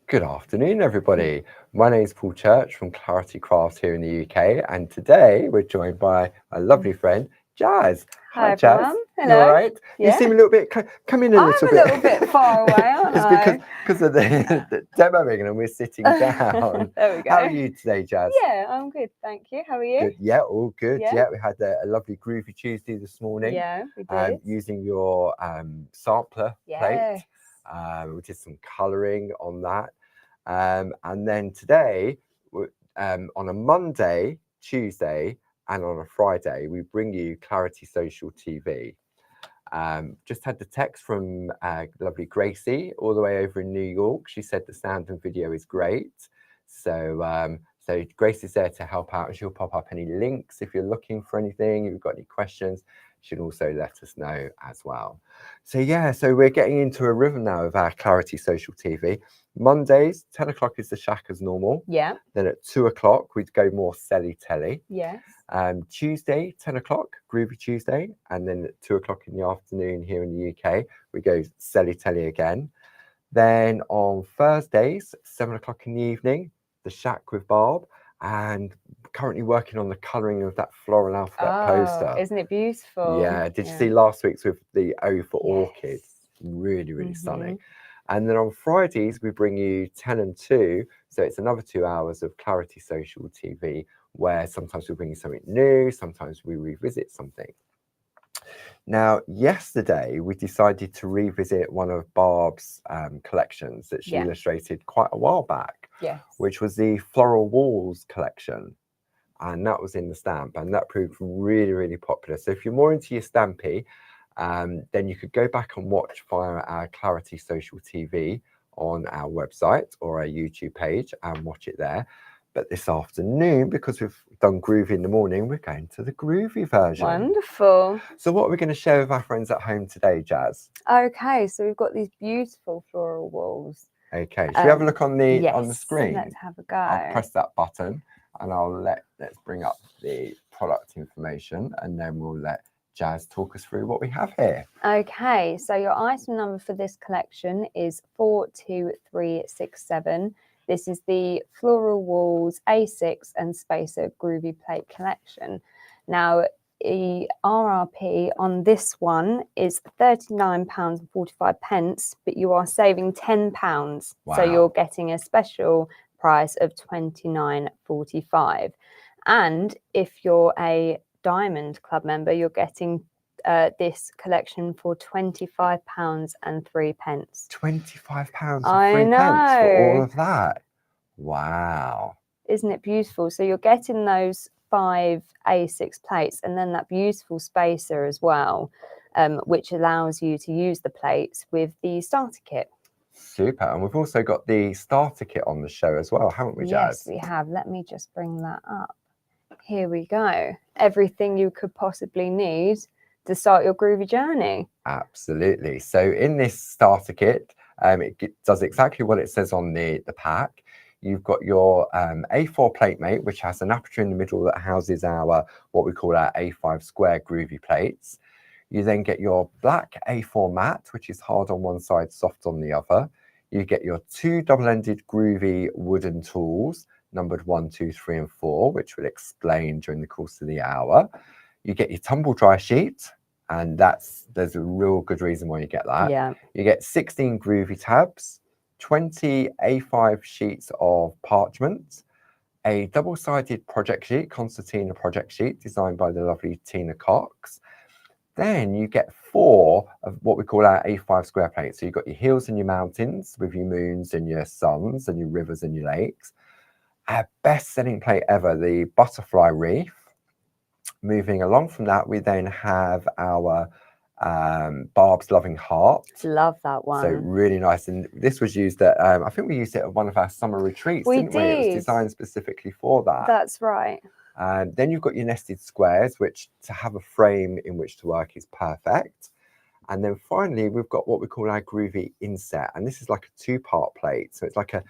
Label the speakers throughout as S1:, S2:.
S1: Good afternoon, everybody. My name is Paul Church from Clarity Crafts here in the UK, and today we're joined by my lovely friend Jazz.
S2: Hi,
S1: Jazz.
S2: everyone.
S1: You all
S2: Hello.
S1: right?
S2: Yeah.
S1: You seem a little bit. Come in a little
S2: I'm
S1: bit.
S2: a little bit far away, aren't
S1: It's
S2: I?
S1: because of the demoing, and we're sitting down.
S2: There we go.
S1: How are you today, Jazz?
S2: Yeah, I'm good, thank you. How are you?
S1: Good. Yeah, all good.
S2: Yeah.
S1: Yeah, we had a lovely groovy Tuesday this morning.
S2: Yeah, we did.
S1: Using your sampler plate.
S2: Yes.
S1: We did some colouring on that. And then today, on a Monday, Tuesday, and on a Friday, we bring you Clarity Social TV. Just had the text from lovely Gracie all the way over in New York. She said the sound and video is great. So Grace is there to help out, and she'll pop up any links if you're looking for anything. If you've got any questions, she'll also let us know as well. So yeah, so we're getting into a rhythm now of our Clarity Social TV. Mondays, 10 o'clock is the shack as normal.
S2: Yeah.
S1: Then at 2 o'clock, we'd go more Selly Telly.
S2: Yes.
S1: Tuesday, 10 o'clock, Groovy Tuesday. And then at 2 o'clock in the afternoon here in the UK, we go Selly Telly again. Then on Thursdays, 7 o'clock in the evening, the shack with Barb. And currently working on the colouring of that floral alphabet poster.
S2: Isn't it beautiful?
S1: Yeah. Did you see last week's with the O for
S2: Yes.
S1: Orchid? Really, really stunning. And then on Fridays, we bring you 10 and 2. So it's another 2 hours of Clarity Social TV, where sometimes we bring you something new, sometimes we revisit something. Now, yesterday, we decided to revisit one of Barb's collections that she illustrated quite a while back, which was the Floral Walls collection. And that was in the stamp, and that proved really, really popular. So if you're more into your stampy, then you could go back and watch via our Clarity Social TV on our website or our YouTube page and watch it there. But this afternoon, because we've done Groovy in the morning, we're going to the Groovy version.
S2: Wonderful.
S1: So what are we going to share with our friends at home today, Jazz?
S2: Okay, so we've got these beautiful floral walls.
S1: Okay, should we have a look on the screen?
S2: Let's have a go.
S1: I'll press that button and let's bring up the product information, and then we'll let Jazz talk us through what we have here.
S2: Okay, so your item number for this collection is 42367. This is the Floral Walls A6 and Spacer Groovy Plate collection. Now, the RRP on this one is £39.45, but you are saving £10.
S1: Wow.
S2: So you're getting a special price of £29.45. And if you're a Diamond Club member, you're getting this collection for £25.03.
S1: £25
S2: I
S1: and 3
S2: know.
S1: pence for all of that. Wow.
S2: Isn't it beautiful? So you're getting those 5 A6 plates and then that beautiful spacer as well, which allows you to use the plates with the starter kit.
S1: Super. And we've also got the starter kit on the show as well, haven't we, Jazz?
S2: Yes, we have. Let me just bring that up. Here we go. Everything you could possibly need to start your groovy journey.
S1: Absolutely. So in this starter kit, it does exactly what it says on the pack. You've got your A4 plate mate, which has an aperture in the middle that houses our what we call our A5 square groovy plates. You then get your black A4 mat, which is hard on one side, soft on the other. You get your 2 double-ended groovy wooden tools, numbered 1, 2, 3, and 4, which we'll explain during the course of the hour. You get your tumble dry sheet, and there's a real good reason why you get that.
S2: Yeah.
S1: You get 16 groovy tabs, 20 A5 sheets of parchment, a double-sided project sheet, concertina project sheet designed by the lovely Tina Cox. Then you get 4 of what we call our A5 square plates. So you've got your hills and your mountains with your moons and your suns and your rivers and your lakes. Our best-selling plate ever, the butterfly reef. Moving along from that, we then have our Barb's Loving Heart.
S2: Love that one.
S1: So really nice. And this was used at, I think we used it at one of our summer retreats, didn't we? It was designed specifically for that.
S2: That's right.
S1: Then you've got your nested squares, which to have a frame in which to work is perfect. And then finally, we've got what we call our groovy inset. And this is like a 2-part plate. So it's like an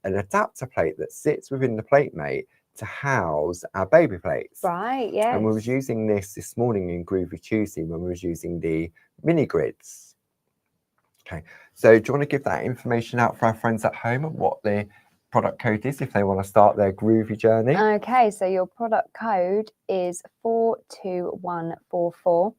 S1: adapter plate that sits within the plate mate to house our baby plates.
S2: Right, yes.
S1: And we was using this morning in Groovy Tuesday when we was using the mini grids. Okay, so do you want to give that information out for our friends at home and what the product code is if they want to start their groovy journey?
S2: Okay, so your product code is 42144.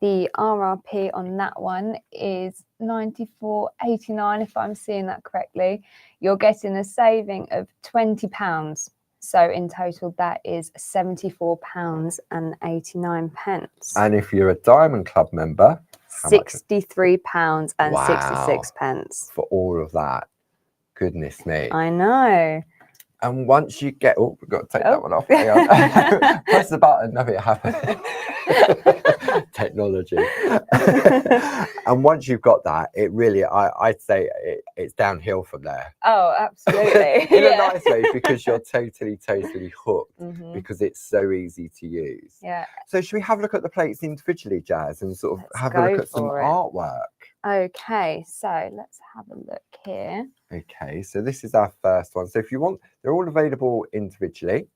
S2: The RRP on that one is 94.89, if I'm seeing that correctly. You're getting a saving of £20. So in total, that is £74.89.
S1: And if you're a Diamond Club member, how much?
S2: £63.66.
S1: For all of that. Goodness me.
S2: I know.
S1: And once you get, oh, we've got to take that one off. Hang on. Press the button, nothing happened. Technology. And once you've got that, it really, I'd say it's downhill from there.
S2: Oh, absolutely.
S1: In a nice way, because you're totally hooked, because it's so easy to use.
S2: Yeah.
S1: So should we have a look at the plates individually, Jazz, and sort of have a look at some artwork?
S2: Okay, so let's have a look here.
S1: Okay, so this is our first one. So if you want, they're all available individually.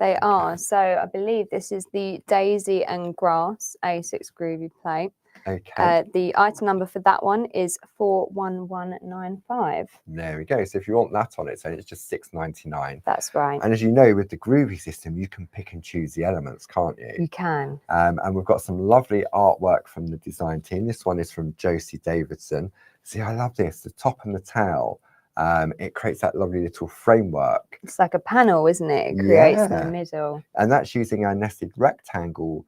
S2: They are. So I believe this is the Daisy and Grass A6 Groovy plate.
S1: Okay.
S2: The item number for that one is 41195.
S1: There we go. So if you want that on its own, it's just £6.99.
S2: That's right.
S1: And as you know, with the Groovy system, you can pick and choose the elements, can't you?
S2: You can.
S1: And we've got some lovely artwork from the design team. This one is from Josie Davidson. See, I love this. The top and the tail. It creates that lovely little framework.
S2: It's like a panel, isn't it? It creates in the middle.
S1: And that's using our nested rectangle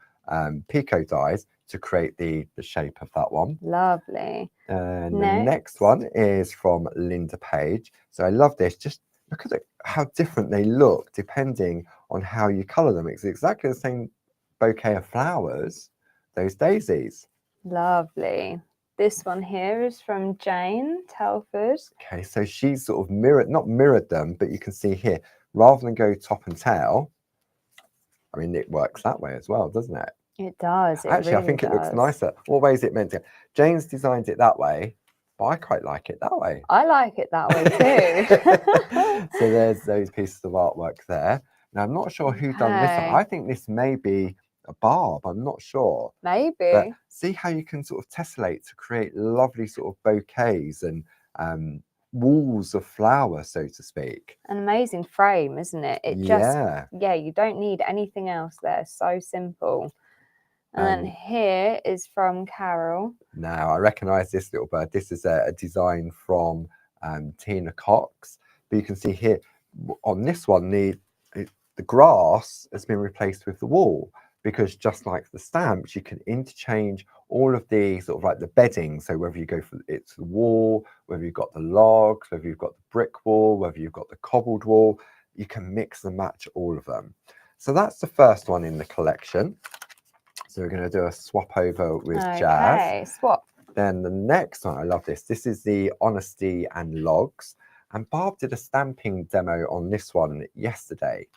S1: Pico dies to create the shape of that one.
S2: Lovely.
S1: And the next one is from Linda Page. So I love this. Just look at how different they look depending on how you colour them. It's exactly the same bouquet of flowers, those daisies.
S2: Lovely. This one here is from Jane Telford.
S1: Okay, so she's sort of not mirrored them, but you can see here, rather than go top and tail, I mean, it works that way as well, doesn't it?
S2: It does.
S1: Actually, I think it looks nicer. What way is it meant to? Jane's designed it that way, but I quite like it that way.
S2: I like it that way too.
S1: So there's those pieces of artwork there. Now, I'm not sure who done this one. I think this may be a barb. I'm not sure.
S2: Maybe.
S1: But see how you can sort of tessellate to create lovely sort of bouquets and walls of flowers, so to speak.
S2: An amazing frame, isn't it? It just, you don't need anything else there. So simple. And then here is from Carol. Now,
S1: I recognise this little bird. This is a design from Tina Cox. But you can see here on this one, the grass has been replaced with the wall, because just like the stamps, you can interchange all of the sort of like the bedding. So whether you go for it's the wall, whether you've got the logs, whether you've got the brick wall, whether you've got the cobbled wall, you can mix and match all of them. So that's the first one in the collection. So we're going to do a swap over with Jazz.
S2: Okay, swap.
S1: Then the next one, I love this. This is the Honesty and Logs. And Barb did a stamping demo on this one yesterday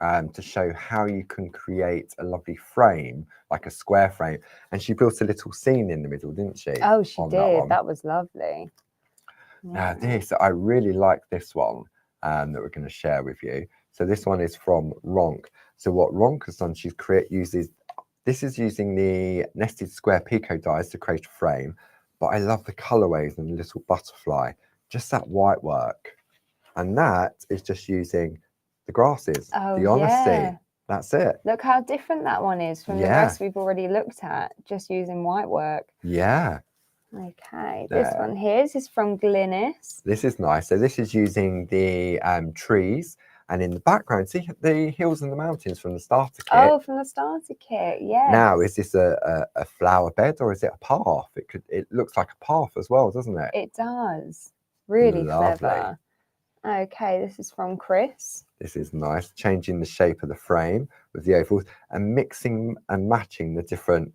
S1: to show how you can create a lovely frame, like a square frame. And she built a little scene in the middle, didn't she?
S2: Oh, she did. That was lovely.
S1: Now I really like this one that we're going to share with you. So this one is from Ronk. So what Ronk has done, this is using the nested square Pico dies to create a frame, but I love the colorways and the little butterfly, just that white work. And that is just using the grasses, the Honesty. That's it.
S2: Look how different that one is from the rest we've already looked at, just using white work.
S1: Yeah.
S2: Okay, this one here is from Glynis.
S1: This is nice. So this is using the trees. And in the background, see the hills and the mountains from the starter kit.
S2: Oh, from the starter kit, yes.
S1: Now, is this a flower bed or is it a path? It looks like a path as well, doesn't it?
S2: It does. Really clever. Okay, this is from Chris.
S1: This is nice. Changing the shape of the frame with the ovals and mixing and matching the different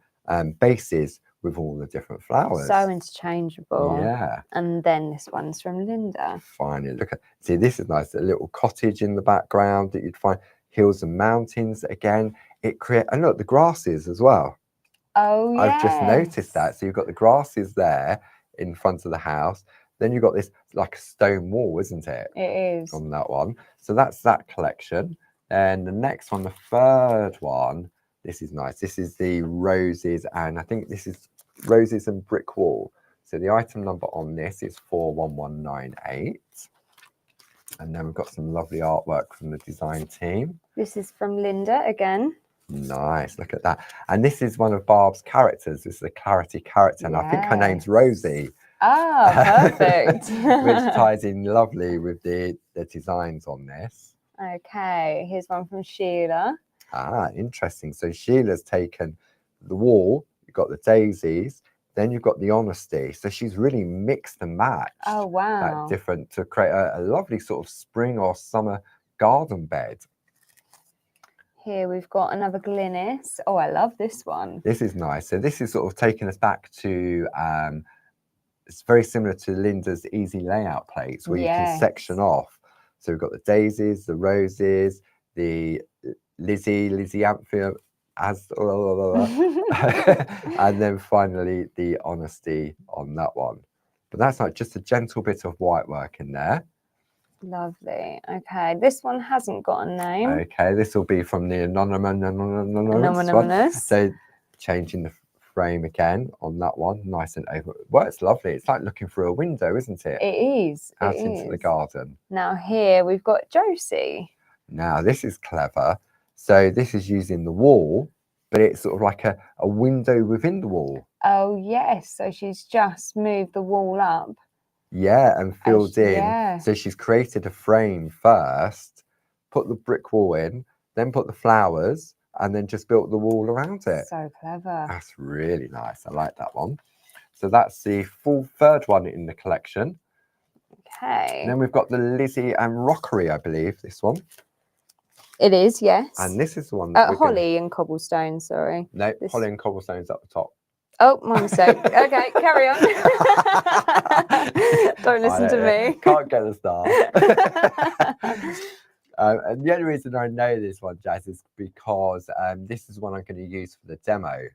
S1: bases with all the different flowers.
S2: So interchangeable.
S1: Yeah.
S2: And then this one's from Linda.
S1: Finally, see, this is nice. A little cottage in the background that you'd find, hills and mountains. Again, and look, the grasses as well.
S2: Oh, yeah.
S1: I've just noticed that. So you've got the grasses there in front of the house. Then you've got this like a stone wall, isn't it?
S2: It is.
S1: On that one. So that's that collection. And the next one, the third one, this is nice. This is the roses, and I think this is roses and brick wall. So the item number on this is 41198. And then we've got some lovely artwork from the design team.
S2: This is from Linda again.
S1: Nice, look at that. And this is one of Barb's characters. This is a Clarity character, and I think her name's Rosie.
S2: Ah, perfect.
S1: Which ties in lovely with the designs on this.
S2: Okay, here's one from Sheila.
S1: Ah, interesting. So Sheila's taken the wall, you've got the daisies, then you've got the honesty. So she's really mixed and matched.
S2: Oh, wow.
S1: That different to create a lovely sort of spring or summer garden bed.
S2: Here we've got another Glynis. Oh, I love this one.
S1: This is nice. So this is sort of taking us back to, it's very similar to Linda's easy layout plates where you can section off. So we've got the daisies, the roses, the Lizzie Anthea, and then finally the honesty on that one. But that's not just a gentle bit of white work in there.
S2: Lovely. Okay, this one hasn't got a name.
S1: Okay, this will be from the anonymous one. So changing the frame again on that one, nice and over. Well, it's lovely. It's like looking through a window, isn't it?
S2: It is.
S1: Out into the garden.
S2: Now here we've got Josie.
S1: Now this is clever. So this is using the wall, but it's sort of like a window within the wall.
S2: Oh yes, so she's just moved the wall up.
S1: Yeah, and filled in.
S2: Yeah.
S1: So she's created a frame first, put the brick wall in, then put the flowers, and then just built the wall around it.
S2: So clever.
S1: That's really nice. I like that one. So that's the full third one in the collection.
S2: Okay.
S1: And then we've got the Lizzie and Rockery, I believe, this one.
S2: It is, yes.
S1: And this is the one that
S2: Holly and Cobblestone, sorry.
S1: No, Holly and Cobblestone's up the top.
S2: Oh, my mistake. Okay, carry on. Don't listen to me.
S1: Can't get the start. And the only reason I know this one, Jazz, is because this is one I'm going to use for the demo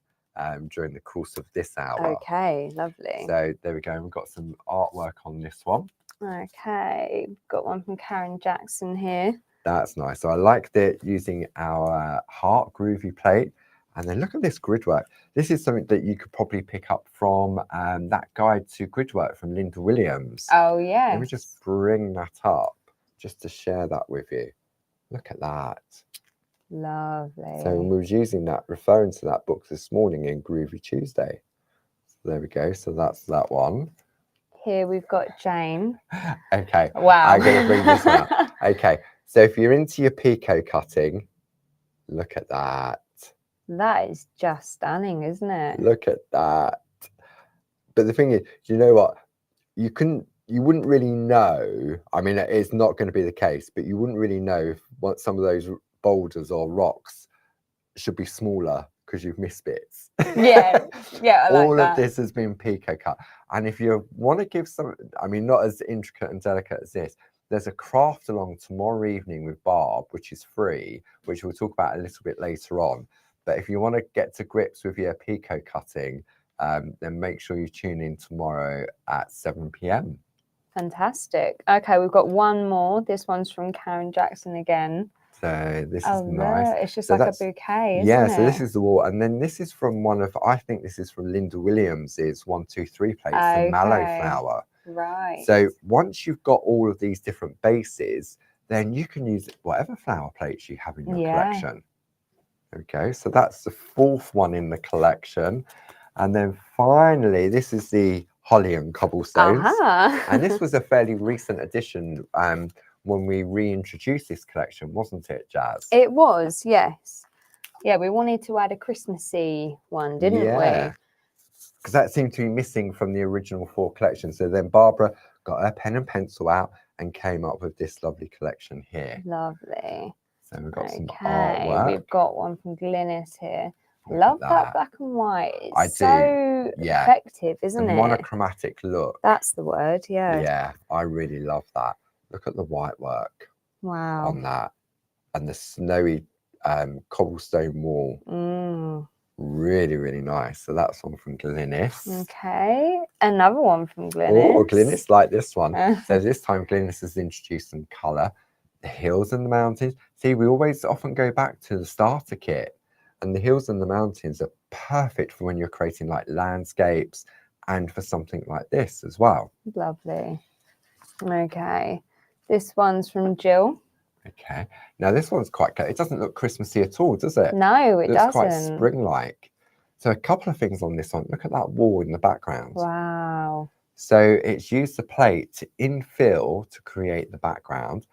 S1: during the course of this hour.
S2: Okay, lovely.
S1: So there we go. We've got some artwork on this one.
S2: Okay, got one from Karen Jackson here.
S1: That's nice. So I liked it using our heart groovy plate. And then look at this grid work. This is something that you could probably pick up from that guide to grid work from Linda Williams.
S2: Oh, yeah.
S1: Let me just bring that up just to share that with you. Look at that.
S2: Lovely.
S1: So we was using that, referring to that book this morning in Groovy Tuesday. So there we go. So that's that one.
S2: Here we've got Jane.
S1: Okay.
S2: Wow.
S1: I'm going to bring this one up. Okay. So if you're into your picot cutting, look at that.
S2: That is just stunning, isn't it?
S1: Look at that. But the thing is, you know what? You wouldn't really know. I mean, it's not going to be the case, but you wouldn't really know if some of those boulders or rocks should be smaller because you've missed bits.
S2: Yeah, I like
S1: All
S2: that.
S1: of this has been picot cut. And if you want to give some, I mean, not as intricate and delicate as this, there's a craft along tomorrow evening with Barb, which is free, which we'll talk about a little bit later on. But if you want to get to grips with your picot cutting, then make sure you tune in tomorrow at 7 p.m.
S2: Fantastic. Okay, we've got one more. This one's from Karen Jackson again.
S1: So this is nice.
S2: No, it's just
S1: so
S2: like a bouquet, isn't
S1: yeah,
S2: it?
S1: so this is the wall. And then this is from I think this is from Linda Williams's 1, 2, 3 plates, the mallow flower.
S2: Right.
S1: So once you've got all of these different bases, then you can use whatever flower plates you have in your collection. Okay, so that's the fourth one in the collection. And then finally, this is the Holly and Cobblestones. And this was a fairly recent addition when we reintroduced this collection, wasn't it, Jazz?
S2: It was, yes. Yeah, we wanted to add a Christmassy one, didn't we?
S1: Because that seemed to be missing from the original 4 collections. So then Barbara got her pen and pencil out and came up with this lovely collection here.
S2: Lovely.
S1: So we've got some artwork.
S2: We've got one from Glynis here. Love that black and white. It's
S1: so
S2: effective, isn't it?
S1: Monochromatic look.
S2: That's the word, yeah.
S1: Yeah, I really love that. Look at the white work.
S2: Wow.
S1: On that. And the snowy cobblestone wall. Really, really nice. So that's one from Glynis.
S2: Okay. Another one from Glynis.
S1: Oh, Glynis like this one. So this time Glynis has introduced some colour. The hills and the mountains. See, we always often go back to the starter kit. And the hills and the mountains are perfect for when you're creating like landscapes and for something like this as well.
S2: Lovely. Okay. This one's from Jill.
S1: Okay. Now this one's quite good. It doesn't look Christmassy at all, does it?
S2: No, it
S1: looks quite
S2: doesn't.
S1: spring-like. So a couple of things on this one. Look at that wall in the background.
S2: Wow.
S1: So it's used the plate to infill to create the background.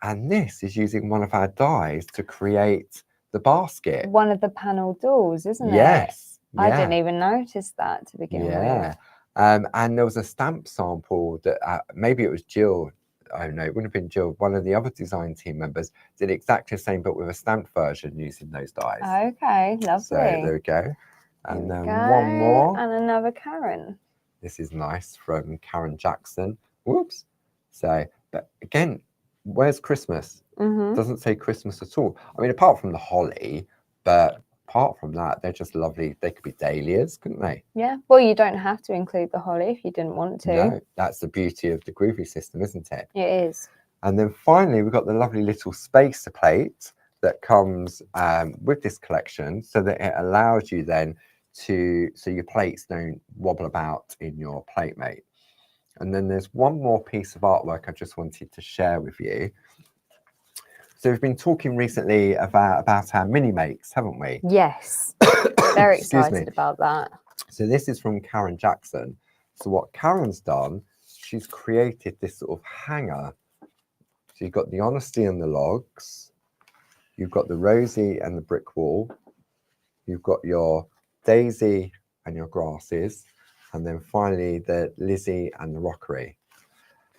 S1: And this is using one of our dies to create the basket.
S2: One of the panel doors, isn't it?
S1: Yes.
S2: I didn't even notice that to begin with.
S1: And there was a stamp sample that maybe it was Jill. I don't know, it wouldn't have been Jill. One of the other design team members did exactly the same, but with a stamped version using those dies.
S2: Okay, lovely.
S1: So there we go. And then
S2: go.
S1: one more.
S2: And another Karen.
S1: This is nice from Karen Jackson. Whoops. So, but again, where's Christmas? Doesn't say Christmas at all. I mean, apart from the holly, but apart from that, they're just lovely. They could be dahlias, couldn't they?
S2: Yeah. Well, you don't have to include the holly if you didn't want to.
S1: No, that's the beauty of the groovy system, isn't it?
S2: It is.
S1: And then finally, we've got the lovely little spacer plate that comes with this collection, so that it allows you then to, so your plates don't wobble about in your plate mate. And then there's one more piece of artwork I just wanted to share with you. So we've been talking recently about our mini makes, haven't we?
S2: Yes. Very excited about that.
S1: So this is from Karen Jackson. So what Karen's done, she's created this sort of hanger. So you've got the honesty and the logs. You've got the Rosie and the brick wall. You've got your Daisy and your grasses. And then finally the Lizzie and the rockery.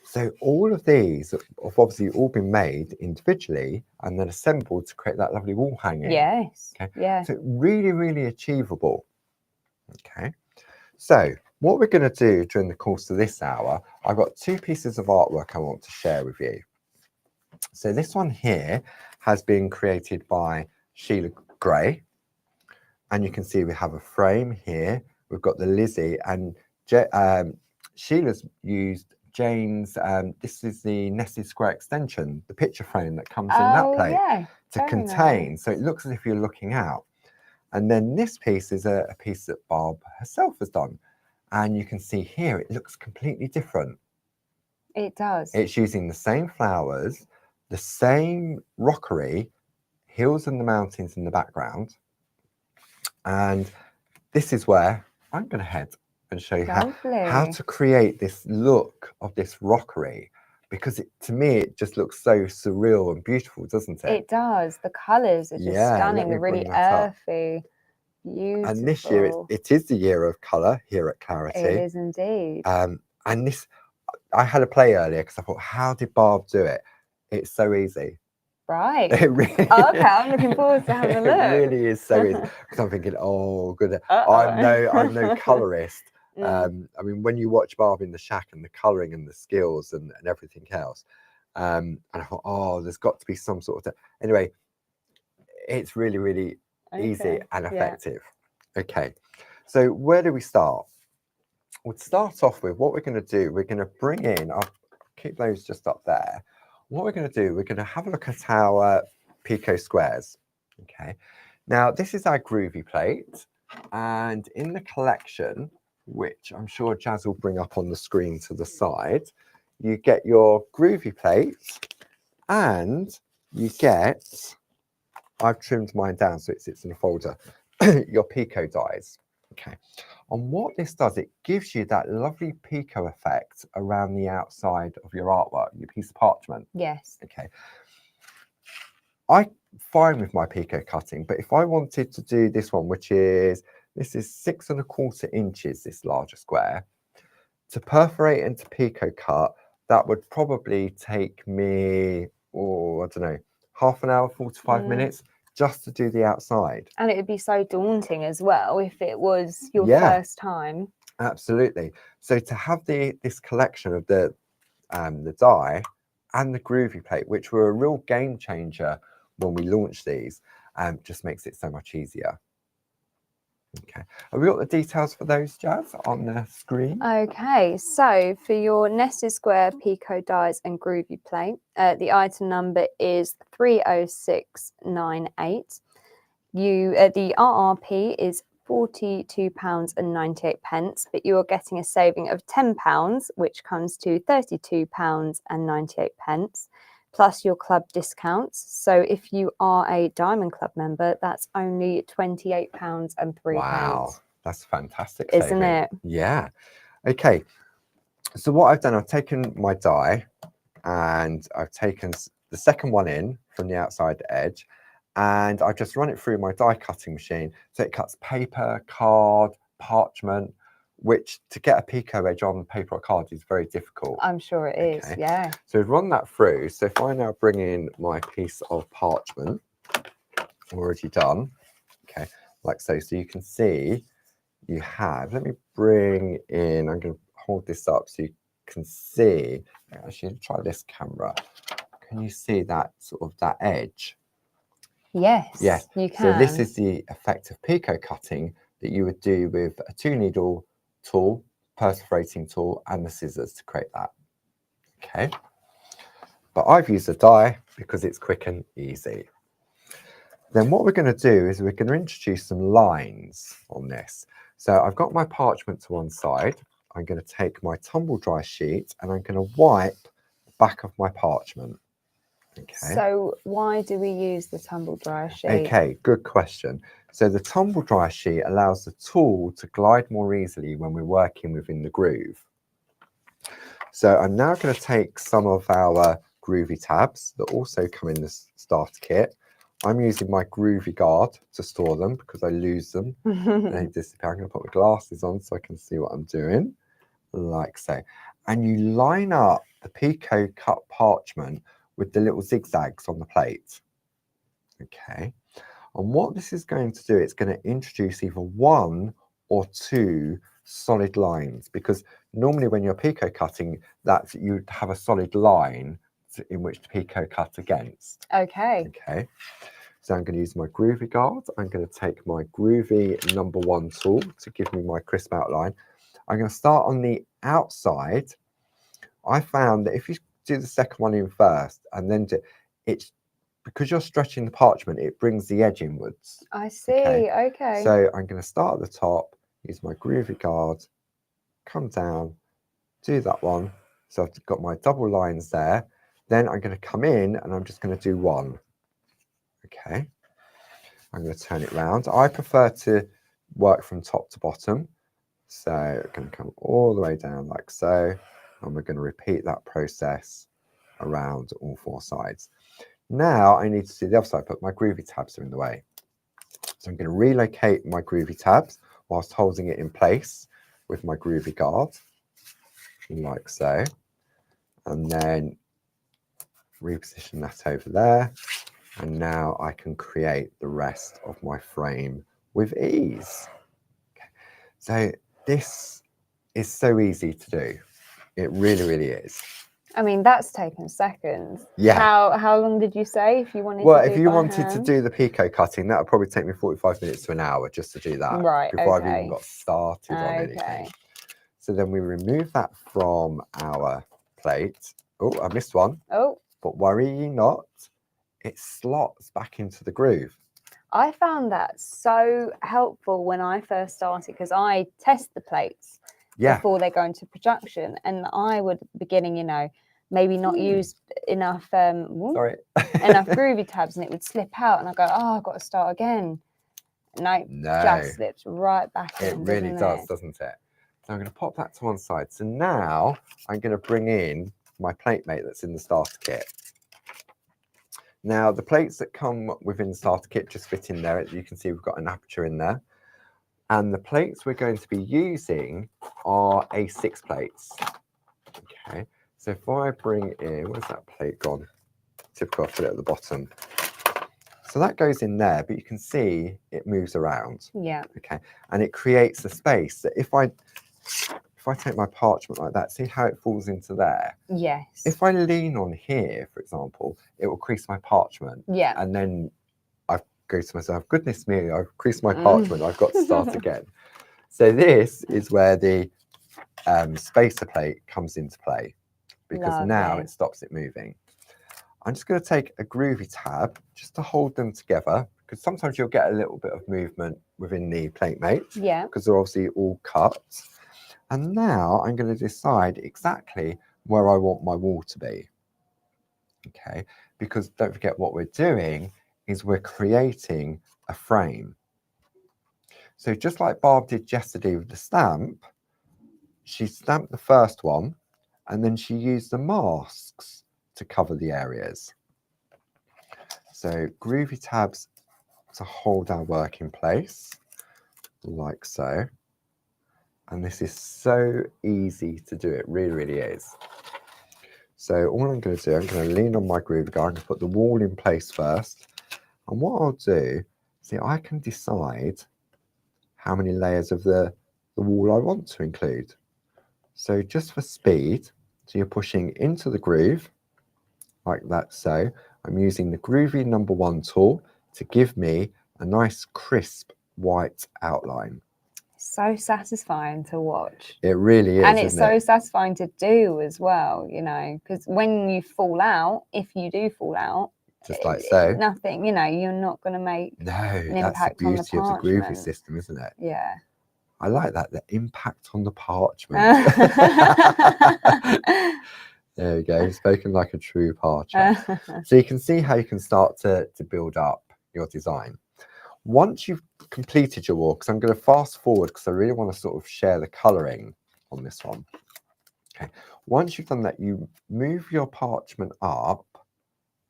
S1: So all of these have obviously all been made individually and then assembled to create that lovely wall hanging.
S2: Yes.
S1: Okay.
S2: Yeah.
S1: So really, really achievable. Okay. So what we're going to do during the course of this hour, I've got two pieces of artwork I want to share with you. So this one here has been created by Sheila Gray. And you can see we have a frame here. We've got the Lizzie and Sheila's used Jane's, this is the nested square extension, the picture frame that comes in that plate to contain. Nice. So it looks as if you're looking out. And then this piece is a piece that Barb herself has done. And you can see here, it looks completely different.
S2: It does.
S1: It's using the same flowers, the same rockery, hills and the mountains in the background. And this is where I'm going to head and show you how to create this look of this rockery, because to me it just looks so surreal and beautiful, doesn't it?
S2: It does. The colours are just stunning. They're really earthy, beautiful.
S1: And this year it is the year of colour here at Clarity.
S2: It is indeed.
S1: And this, I had a play earlier because I thought, how did Barb do it? It's so easy.
S2: Right.
S1: It really,
S2: okay, I'm looking forward to having a look.
S1: It really is so easy, because I'm thinking, oh, good. I'm no colorist. I mean, when you watch Barb in the Shack and the colouring and the skills and everything else, and I thought, oh, there's got to be some sort of... Anyway, it's really, really easy and effective. Okay, so where do we start? We'll start off with what we're going to do. We're going to bring in, I'll keep those just up there. What we're going to do, we're going to have a look at our Pico squares. Okay, now this is our groovy plate, and in the collection, which I'm sure Jazz will bring up on the screen to the side, you get your groovy plate, and you get, I've trimmed mine down so it sits in a folder, your Pico dies. Okay, and what this does, it gives you that lovely Pico effect around the outside of your artwork, your piece of parchment.
S2: Yes.
S1: Okay, I'm fine with my Pico cutting, but if I wanted to do this one, which is, this is 6 1/4 inches, this larger square, to perforate and to Pico cut, that would probably take me, I don't know, half an hour, 45 minutes, just to do the outside.
S2: And it would be so daunting as well if it was your first time.
S1: Absolutely. So to have this collection of the die and the groovy plate, which were a real game changer when we launched these, just makes it so much easier. Okay, have we got the details for those, Jazz, on the screen?
S2: Okay, so for your nested square Pico dies and groovy plate, the item number is 30698. The RRP is £42.98, but you are getting a saving of £10, which comes to £32.98, plus your club discounts. So if you are a Diamond Club member, that's only £28.03.
S1: Wow, that's fantastic,
S2: isn't
S1: saving.
S2: it?
S1: Yeah. Okay. So what I've done, I've taken my die and I've taken the second one in from the outside edge, and I've just run it through my die cutting machine. So it cuts paper, card, parchment, which to get a pico edge on paper or card is very difficult.
S2: I'm sure it is, yeah.
S1: So we've run that through. So if I now bring in my piece of parchment, already done, okay, like so. So you can see you have, let me bring in, I'm going to hold this up so you can see, actually try this camera. Can you see that sort of that edge?
S2: Yes, you can.
S1: So this is the effect of pico cutting that you would do with a 2-needle tool, perforating tool, and the scissors to create that. Okay. But I've used a die because it's quick and easy. Then what we're going to do is we're going to introduce some lines on this. So I've got my parchment to one side. I'm going to take my tumble dry sheet and I'm going to wipe the back of my parchment. Okay.
S2: So why do we use the tumble dryer sheet?
S1: Okay, good question. So the tumble dryer sheet allows the tool to glide more easily when we're working within the groove. So I'm now going to take some of our groovy tabs that also come in this starter kit. I'm using my groovy guard to store them because I lose them. They disappear. I'm going to put my glasses on so I can see what I'm doing, like so. And you line up the pico cut parchment with the little zigzags on the plate. Okay. And what this is going to do, it's going to introduce either 1 or 2 solid lines, because normally when you're pico cutting, that you'd have a solid line in which to pico cut against.
S2: Okay.
S1: Okay. So I'm going to use my groovy guard. I'm going to take my groovy #1 tool to give me my crisp outline. I'm going to start on the outside. I found that if you do the second one in first and then it's because you're stretching the parchment, it brings the edge inwards.
S2: I see. Okay.
S1: So I'm going to start at the top, use my groovy guard, come down, do that one. So I've got my double lines there. Then I'm going to come in and I'm just going to do 1. Okay. I'm going to turn it round. I prefer to work from top to bottom. So I'm going to come all the way down like so. And we're going to repeat that process around all 4 sides. Now I need to do the other side, but my groovy tabs are in the way. So I'm going to relocate my groovy tabs whilst holding it in place with my groovy guard, like so. And then reposition that over there. And now I can create the rest of my frame with ease. Okay. So this is so easy to do. It really, really is.
S2: I mean, that's taken seconds.
S1: Yeah.
S2: How long did you say if you wanted
S1: Well,
S2: to do
S1: if you
S2: by
S1: wanted
S2: hand?
S1: to do the pico cutting, that would probably take me 45 minutes to an hour just to do that.
S2: Right,
S1: before
S2: okay.
S1: I've even got started on anything. So then we remove that from our plate. Oh, I missed one.
S2: Oh.
S1: But worry ye not, it slots back into the groove.
S2: I found that so helpful when I first started because I test the plates before they go into production, and I would be getting, maybe not use enough enough groovy tabs, and it would slip out, and I go, oh, I've got to start again. No, just slips right back in.
S1: It really does, doesn't it? So I'm going to pop that to one side. So now I'm going to bring in my plate mate that's in the starter kit. Now the plates that come within the starter kit just fit in there. You can see we've got an aperture in there. And the plates we're going to be using are A6 plates. Okay, so if I bring in, where's that plate gone? Typical, I put it at the bottom. So that goes in there, but you can see it moves around.
S2: Yeah.
S1: Okay, and it creates a space that if I take my parchment like that, see how it falls into there?
S2: Yes.
S1: If I lean on here, for example, it will crease my parchment.
S2: Yeah.
S1: And then I go to myself, goodness me, I've creased my parchment, I've got to start again. So this is where the spacer plate comes into play, because now it stops it moving. I'm just going to take a groovy tab just to hold them together, because sometimes you'll get a little bit of movement within the plate mates,
S2: Yeah.
S1: because they're obviously all cut. And now I'm going to decide exactly where I want my wall to be. Okay, because don't forget what we're doing is we're creating a frame. So just like Barb did yesterday with the stamp, she stamped the first one and then she used the masks to cover the areas. So groovy tabs to hold our work in place, like so. And this is so easy to do, it really, really is. So all I'm going to do, I'm going to lean on my groovy guide, I'm going to put the wall in place first. And what I'll do, see, I can decide how many layers of the wall I want to include. So just for speed, so you're pushing into the groove, like that so. I'm using the Groovy number 1 tool to give me a nice crisp white outline.
S2: So satisfying to watch.
S1: It really is,
S2: and it's so
S1: isn't it?
S2: satisfying to do as well, you know, because when you fall out, if you do fall out,
S1: Just like so.
S2: nothing, you know, you're not going to make
S1: No,
S2: an
S1: that's the
S2: impact on the
S1: beauty of the Groovy
S2: parchment.
S1: system, isn't it?
S2: Yeah.
S1: I like that, the impact on the parchment. There we go, spoken like a true parcher. So you can see how you can start to build up your design. Once you've completed your wall, because I'm going to fast forward because I really want to sort of share the colouring on this one. Okay, once you've done that, you move your parchment up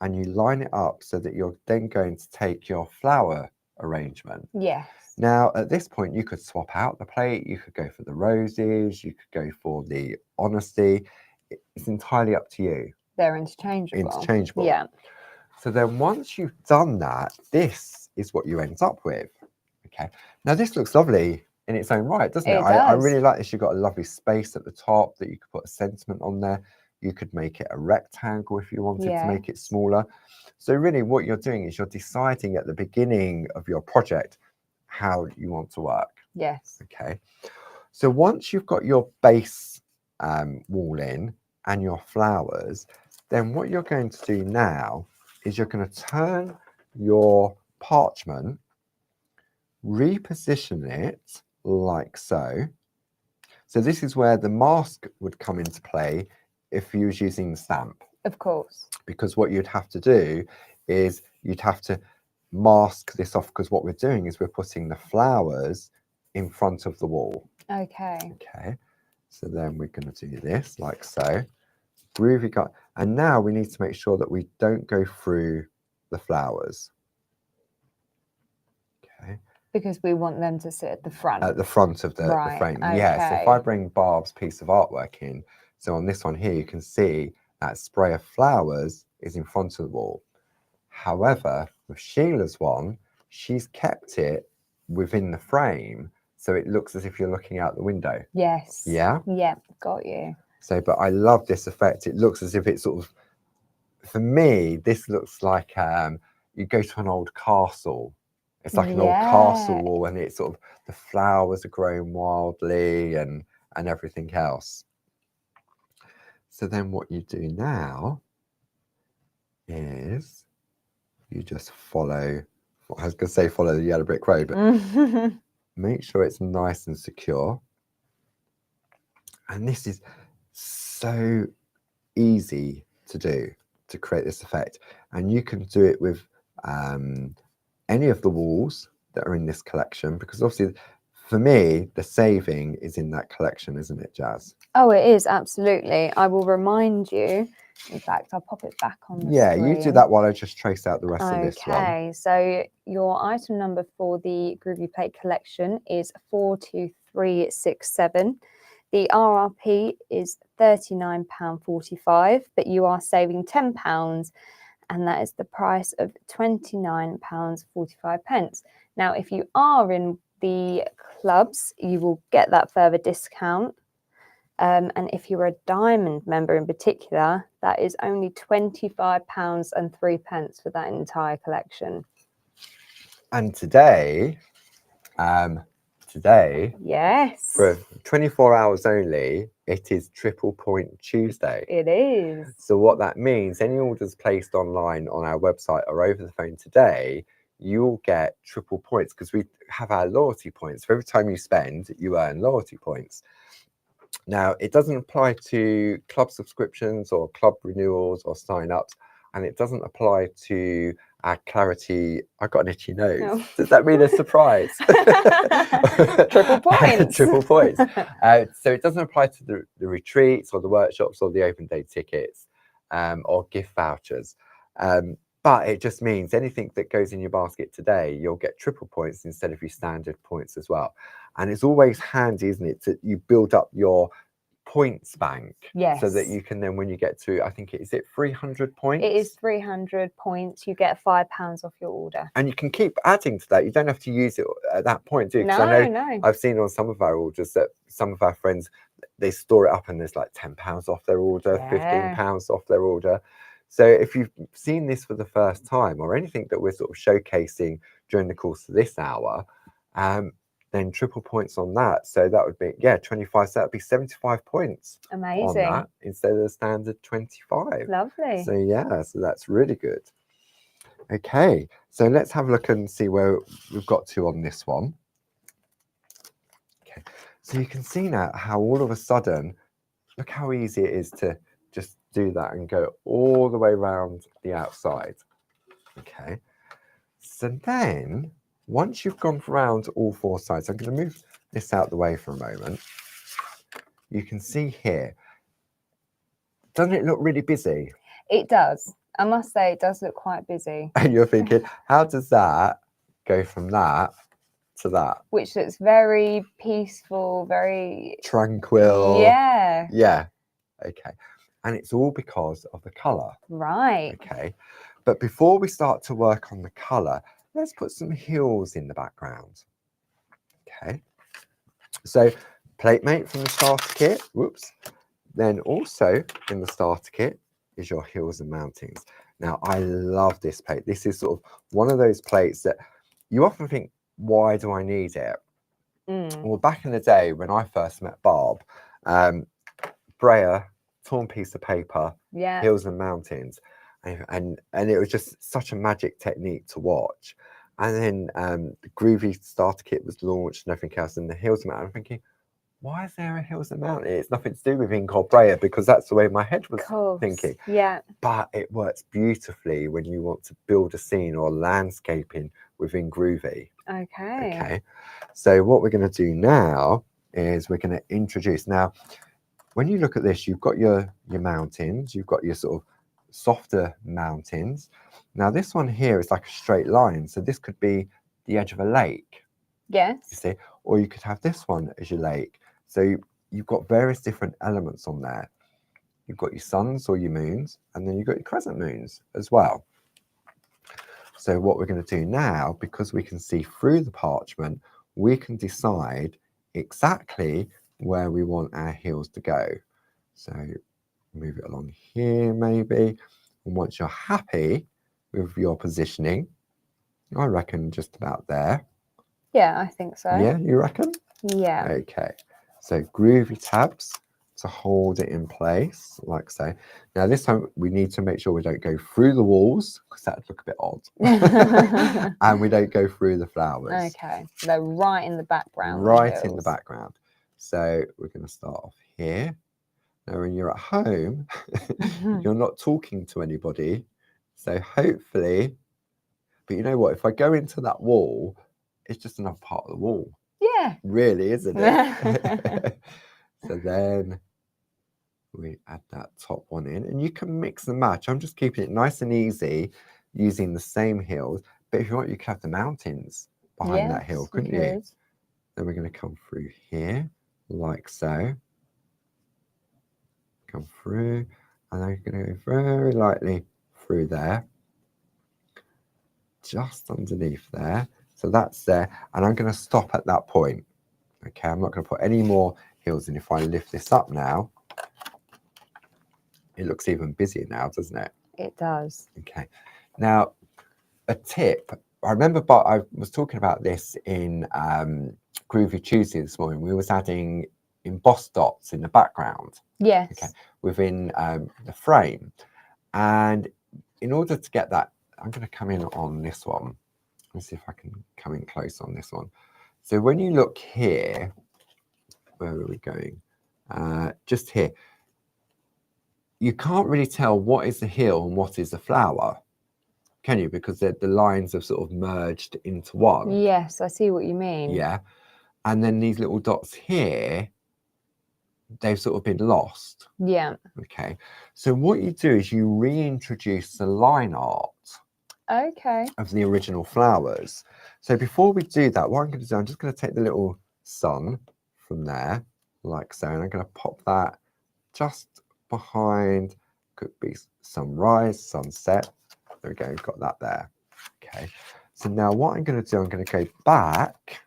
S1: and you line it up so that you're then going to take your flower arrangement.
S2: Yes.
S1: Now, at this point, you could swap out the plate, you could go for the roses, you could go for the honesty. It's entirely up to you.
S2: They're interchangeable.
S1: Interchangeable.
S2: Yeah.
S1: So then once you've done that, this is what you end up with. Okay. Now this looks lovely in its own right, doesn't it? I really like this. You've got a lovely space at the top that you could put a sentiment on there. You could make it a rectangle if you wanted to make it smaller. So really what you're doing is you're deciding at the beginning of your project how you want to work.
S2: Yes.
S1: Okay. So once you've got your base wall in and your flowers, then what you're going to do now is you're going to turn your parchment, reposition it like so. So this is where the mask would come into play if you was using the stamp.
S2: Of course.
S1: Because what you'd have to do is you'd have to mask this off, because what we're doing is we're putting the flowers in front of the wall.
S2: Okay.
S1: Okay. So then we're going to do this like so. Groovy got, and now we need to make sure that we don't go through the flowers. Okay.
S2: Because we want them to sit at the front.
S1: At the front of the frame.
S2: Okay.
S1: Yeah. So if I bring Barb's piece of artwork in, so on this one here, you can see that spray of flowers is in front of the wall. However, with Sheila's one, she's kept it within the frame, so it looks as if you're looking out the window.
S2: Yes.
S1: Yeah?
S2: Yeah, got you.
S1: So, but I love this effect. It looks as if it's sort of, for me, this looks like you go to an old castle. It's like an old castle wall, and it's sort of, the flowers are growing wildly and everything else. So then what you do now is you just follow, I was going to say follow the yellow brick road, but make sure it's nice and secure. And this is so easy to do, to create this effect. And you can do it with any of the walls that are in this collection, because obviously for me, the saving is in that collection, isn't it, Jazz?
S2: Oh, it is, absolutely. I will remind you. In fact, I'll pop it back on the screen.
S1: You do that while I just trace out the rest of this one.
S2: Okay, so your item number for the Groovy Plate collection is 42367. The RRP is £39.45, but you are saving £10, and that is the price of £29.45. Now, if you are in the clubs, you will get that further discount. And if you're a diamond member in particular, that is only £25.03 for that entire collection.
S1: And today,
S2: yes,
S1: for 24 hours only, it is Triple Point Tuesday.
S2: It is.
S1: So what that means, any orders placed online on our website or over the phone today, you'll get triple points because we have our loyalty points. For every time you spend, you earn loyalty points. Now, it doesn't apply to club subscriptions or club renewals or sign-ups, and it doesn't apply to our Clarity. I got an itchy nose.
S2: Oh.
S1: Does that mean a surprise?
S2: Triple points.
S1: Triple points. So it doesn't apply to the retreats or the workshops or the open day tickets or gift vouchers. But it just means anything that goes in your basket today, you'll get triple points instead of your standard points as well. And it's always handy, isn't it, to you build up your points bank,
S2: yes,
S1: so that you can then, when you get to, I think is it 300 points?
S2: It is 300 points. You get £5 off your order,
S1: and you can keep adding to that. You don't have to use it at that point, do you?
S2: No,
S1: I know
S2: no.
S1: I've seen on some of our orders that some of our friends, they store it up and there's like £10 off their order,
S2: Yeah.
S1: £15 off their order. So if you've seen this for the first time, or anything that we're sort of showcasing during the course of this hour, then triple points on that. So that would be, 25. So that'd be 75 points
S2: Amazing.
S1: on that instead of the standard 25.
S2: Lovely.
S1: So yeah, so that's really good. Okay, so let's have a look and see where we've got to on this one. Okay, so you can see now how all of a sudden, look how easy it is to just do that and go all the way around the outside. Okay, so then once you've gone around all four sides, I'm going to move this out the way for a moment. You can see here, doesn't it look really busy?
S2: It does. I must say, it does look quite busy.
S1: And you're thinking, how does that go from that to that?
S2: Which looks very peaceful, very
S1: tranquil.
S2: Yeah.
S1: Yeah. Okay. And it's all because of the colour.
S2: Right.
S1: Okay. But before we start to work on the colour, let's put some hills in the background. Okay. So Platemate from the starter kit. Whoops. Then also in the starter kit is your hills and mountains. Now, I love this plate. This is sort of one of those plates that you often think, why do I need it? Well, back in the day when I first met Barb, Braille, torn piece of paper,
S2: Yeah.
S1: hills and mountains. And it was just such a magic technique to watch. And then the Groovy starter kit was launched and everything else, and the hills and mountains. I'm thinking, why is there a hills and mountains? It's nothing to do with ink or Braille, because that's the way my head was thinking.
S2: Yeah.
S1: But it works beautifully when you want to build a scene or landscaping within Groovy.
S2: Okay.
S1: Okay. So what we're going to do now is we're going to introduce. Now, when you look at this, you've got your mountains, you've got your sort of softer mountains. Now, this one here is like a straight line. So this could be the edge of a lake.
S2: Yes.
S1: You see, or you could have this one as your lake. So you've got various different elements on there. You've got your suns or your moons, and then you've got your crescent moons as well. So what we're going to do now, because we can see through the parchment, we can decide exactly where we want our hills to go. So move it along here maybe. And once you're happy with your positioning, I reckon just about there.
S2: Yeah, I think so.
S1: Yeah, you reckon?
S2: Yeah.
S1: Okay. So Groovy tabs to hold it in place, like so. Now this time we need to make sure we don't go through the walls, because that would look a bit odd. And we don't go through the flowers.
S2: Okay. So they're right in the background.
S1: Right in the background. So we're going to start off here. Now when you're at home, you're not talking to anybody. So hopefully, but you know what? If I go into that wall, it's just another part of the wall.
S2: Yeah.
S1: Really, isn't it? So then we add that top one in, and you can mix and match. I'm just keeping it nice and easy using the same hills. But if you want, you can have the mountains behind that hill, couldn't you? Then we're going to come through here, like so. Come through, and then we're going to go very lightly through there. Just underneath there. So that's there, and I'm going to stop at that point. Okay, I'm not going to put any more hills in. If I lift this up now, it looks even busier now, doesn't it?
S2: It does.
S1: Okay. Now, a tip. I remember, but I was talking about this in Groovy Tuesday this morning. We was adding embossed dots in the background.
S2: Yes.
S1: Okay, within the frame, and in order to get that, I'm going to come in on this one. Let's see if I can come in close on this one. So when you look here, where are we going? Just here. You can't really tell what is the heel and what is the flower, can you? Because the lines have sort of merged into one.
S2: Yes, I see what you mean.
S1: Yeah. And then these little dots here, they've sort of been lost.
S2: Yeah.
S1: Okay. So what you do is you reintroduce the line art of the original flowers. So before we do that, what I'm going to do, I'm just going to take the little sun from there, like so, and I'm going to pop that just behind, could be sunrise, sunset. There we go, we've got that there. Okay. So now what I'm going to do, I'm going to go back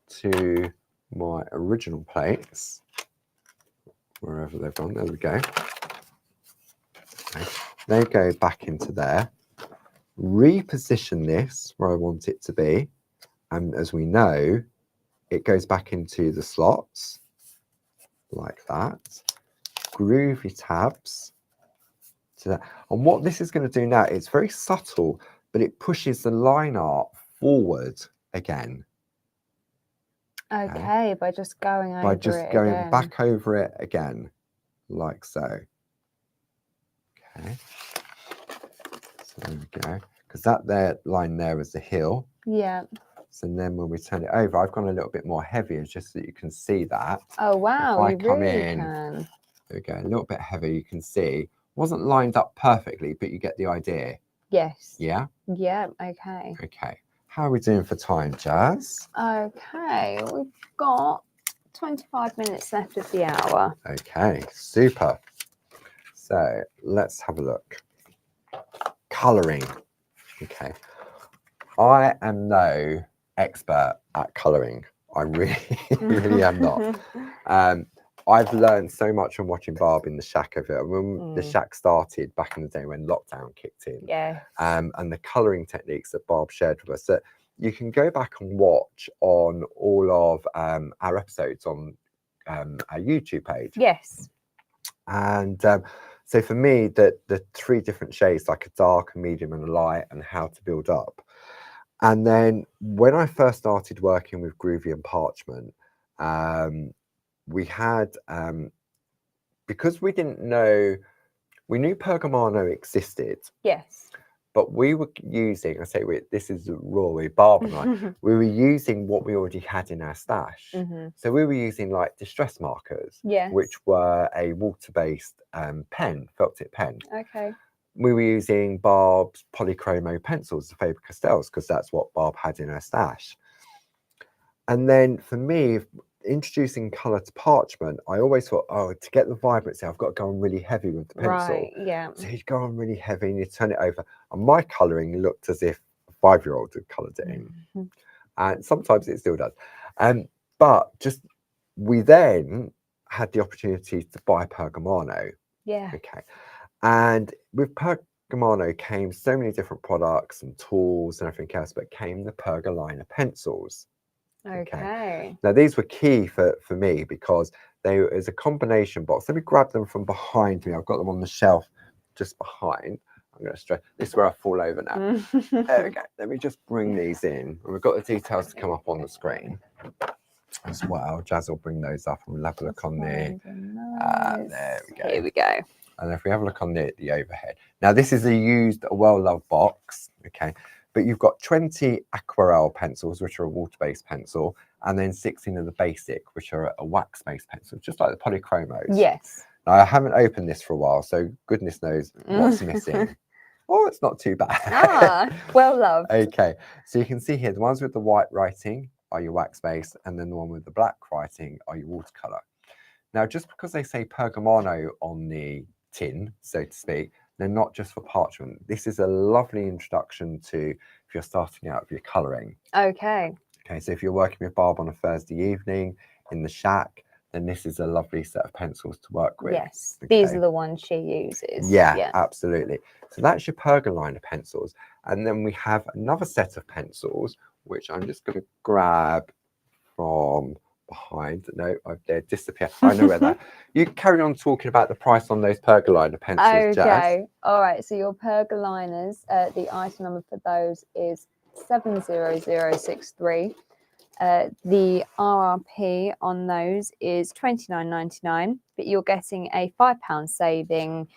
S1: to my original plates, wherever they've gone. There we go. Okay. They go back into there. Reposition this where I want it to be, and as we know, it goes back into the slots like that. Groovy tabs to that. And what this is going to do now, it's very subtle, but it pushes the line art forward again.
S2: Okay, by just going over it.
S1: By just going back over it again, like so. Okay. So there we go. Because that there line there is the heel.
S2: Yeah.
S1: So then when we turn it over, I've gone a little bit more heavier just so you can see that.
S2: Oh wow,
S1: if I come in, there we go, a little bit heavier, you can see. Wasn't lined up perfectly, but you get the idea.
S2: Yes.
S1: Yeah?
S2: Yeah, okay.
S1: Okay. How are we doing for time, Jazz?
S2: Okay, we've got 25 minutes left of the hour.
S1: Okay, super. So let's have a look. Colouring. Okay. I am no expert at colouring. I really am not. I've learned so much from watching Barb in the Shack of it. When the Shack started back in the day when lockdown kicked in.
S2: Yeah.
S1: And the colouring techniques that Barb shared with us that you can go back and watch on all of our episodes on our YouTube page.
S2: Yes.
S1: And so for me, the 3 different shades, like a dark, a medium, and a light, and how to build up. And then when I first started working with Groovy and Parchment, we had, because we didn't know, we knew Pergamano existed.
S2: Yes.
S1: But we were using, I say this is Rory, Barb and I, we were using what we already had in our stash. So we were using like distress markers, which were a water-based pen, felt tip pen.
S2: Okay.
S1: We were using Barb's polychromo pencils, the Faber-Castells, because that's what Barb had in her stash. And then for me, introducing colour to parchment, I always thought, oh, to get the vibrancy, I've got to go on really heavy with the pencil.
S2: Right, yeah.
S1: So you'd go on really heavy and you turn it over. And my colouring looked as if a 5-year-old had coloured it in. And sometimes it still does. But just, we then had the opportunity to buy Pergamano.
S2: Yeah.
S1: Okay. And with Pergamano came so many different products and tools and everything else, but came the Pergaliner pencils.
S2: Okay.
S1: Now these were key for me because they is a combination box. Let me grab them from behind me. I've got them on the shelf just behind. I'm going to stress this is where I fall over now. There we go. Let me just bring these in. And we've got the details to come up on the screen as well. Jazz will bring those up and we'll have a look on the. There we go.
S2: Here we go.
S1: And if we have a look on the overhead. Now this is a well-loved box. Okay. But you've got 20 aquarelle pencils, which are a water-based pencil, and then 16 of the basic, which are a wax-based pencil, just like the polychromos.
S2: Yes.
S1: Now, I haven't opened this for a while, so goodness knows what's missing. Oh, it's not too bad.
S2: Ah, well loved.
S1: Okay, so you can see here, the ones with the white writing are your wax-based, and then the one with the black writing are your watercolour. Now, just because they say Pergamano on the tin, so to speak, they're not just for parchment. This is a lovely introduction to if you're starting out with your colouring.
S2: Okay.
S1: Okay, so if you're working with Barb on a Thursday evening in the shack, then this is a lovely set of pencils to work with.
S2: Yes, okay. These are the ones she uses.
S1: Yeah, absolutely. So that's your Pergaliner pencils. And then we have another set of pencils, which I'm just going to grab from behind. No, they've disappeared. I know where they're. You carry on talking about the price on those Pergaliner pencils,
S2: okay.
S1: Jazz.
S2: All right. So your Pergaliners, the item number for those is 70063. The RRP on those is £29.99, but you're getting a £5 saving,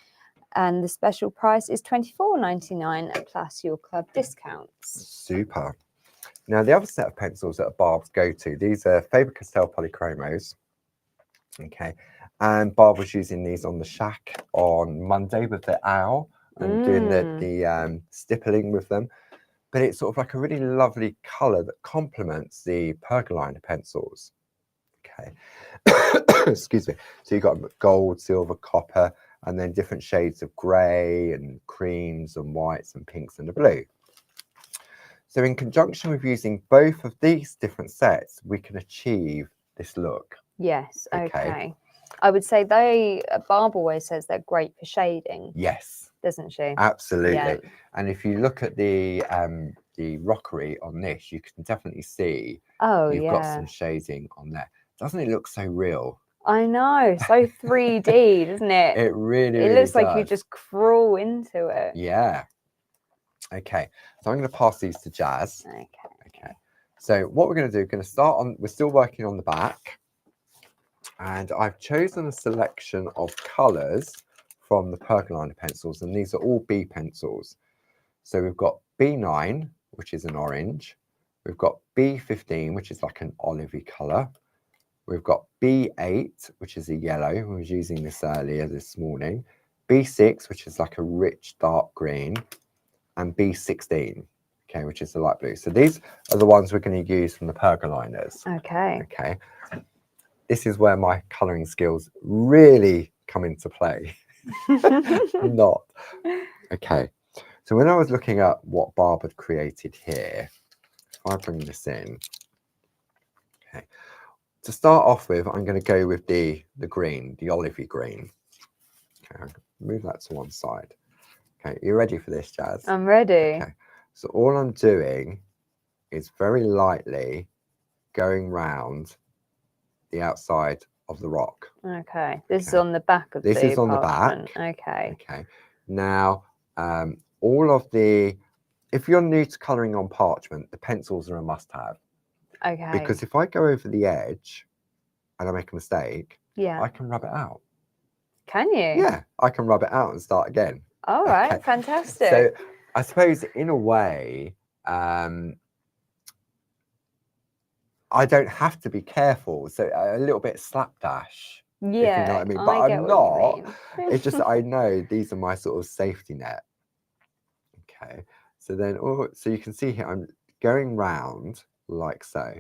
S2: and the special price is £24.99 plus your club discounts.
S1: Super. Now, the other set of pencils that Barb's go to, these are Faber-Castell Polychromos. Okay, and Barb was using these on the shack on Monday with the owl and doing the stippling with them. But it's sort of like a really lovely colour that complements the pergolina pencils. Okay, excuse me. So you've got gold, silver, copper, and then different shades of grey and creams and whites and pinks and the blue. So in conjunction with using both of these different sets, we can achieve this look.
S2: Yes, okay. I would say Barb always says they're great for shading.
S1: Yes.
S2: Doesn't she?
S1: Absolutely.
S2: Yeah.
S1: And if you look at the rockery on this, you can definitely see you've got some shading on there. Doesn't it look so real?
S2: I know, so 3D, doesn't it?
S1: It really,
S2: it
S1: really
S2: looks like
S1: does.
S2: you just crawl into it.
S1: Yeah. Okay, so I'm going to pass these to Jazz.
S2: Okay.
S1: So what we're going to do, we're still working on the back. And I've chosen a selection of colours from the pergolina pencils, and these are all B pencils. So we've got B9, which is an orange. We've got B15, which is like an olivey colour. We've got B8, which is a yellow. I was using this earlier this morning. B6, which is like a rich dark green. And B16, okay, which is the light blue. So these are the ones we're going to use from the pergolinas. Okay. This is where my colouring skills really come into play. Not. Okay. So when I was looking at what Barb had created here, if I bring this in, okay. To start off with, I'm going to go with the green, the olivey green. Okay, I'll move that to one side. Okay, you ready for this, Jazz?
S2: I'm ready.
S1: Okay. So all I'm doing is very lightly going round the outside of the rock.
S2: Okay. This is on the back of
S1: this is on
S2: parchment.
S1: the back.
S2: Okay.
S1: Okay. Now, all of if you're new to colouring on parchment, the pencils are a must-have.
S2: Okay.
S1: Because if I go over the edge and I make a mistake,
S2: I
S1: can rub it out.
S2: Can you?
S1: Yeah, I can rub it out and start again.
S2: All right, fantastic.
S1: So I suppose in a way, I don't have to be careful. So a little bit slapdash, if you know what I mean. But I'm not. It's just I know these are my sort of safety net. Okay. So then, so you can see here, I'm going round like so.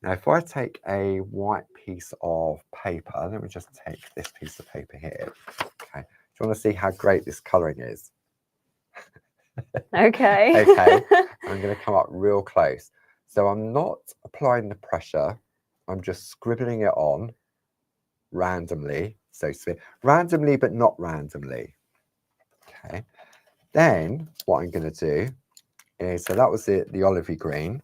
S1: Now, if I take a white piece of paper, let me just take this piece of paper here. Okay. Do you want to see how great this colouring is?
S2: Okay.
S1: Okay. I'm going to come up real close. So I'm not applying the pressure. I'm just scribbling it on randomly, so to speak. Randomly, but not randomly. Okay. Then what I'm going to do is, so that was the olivey green.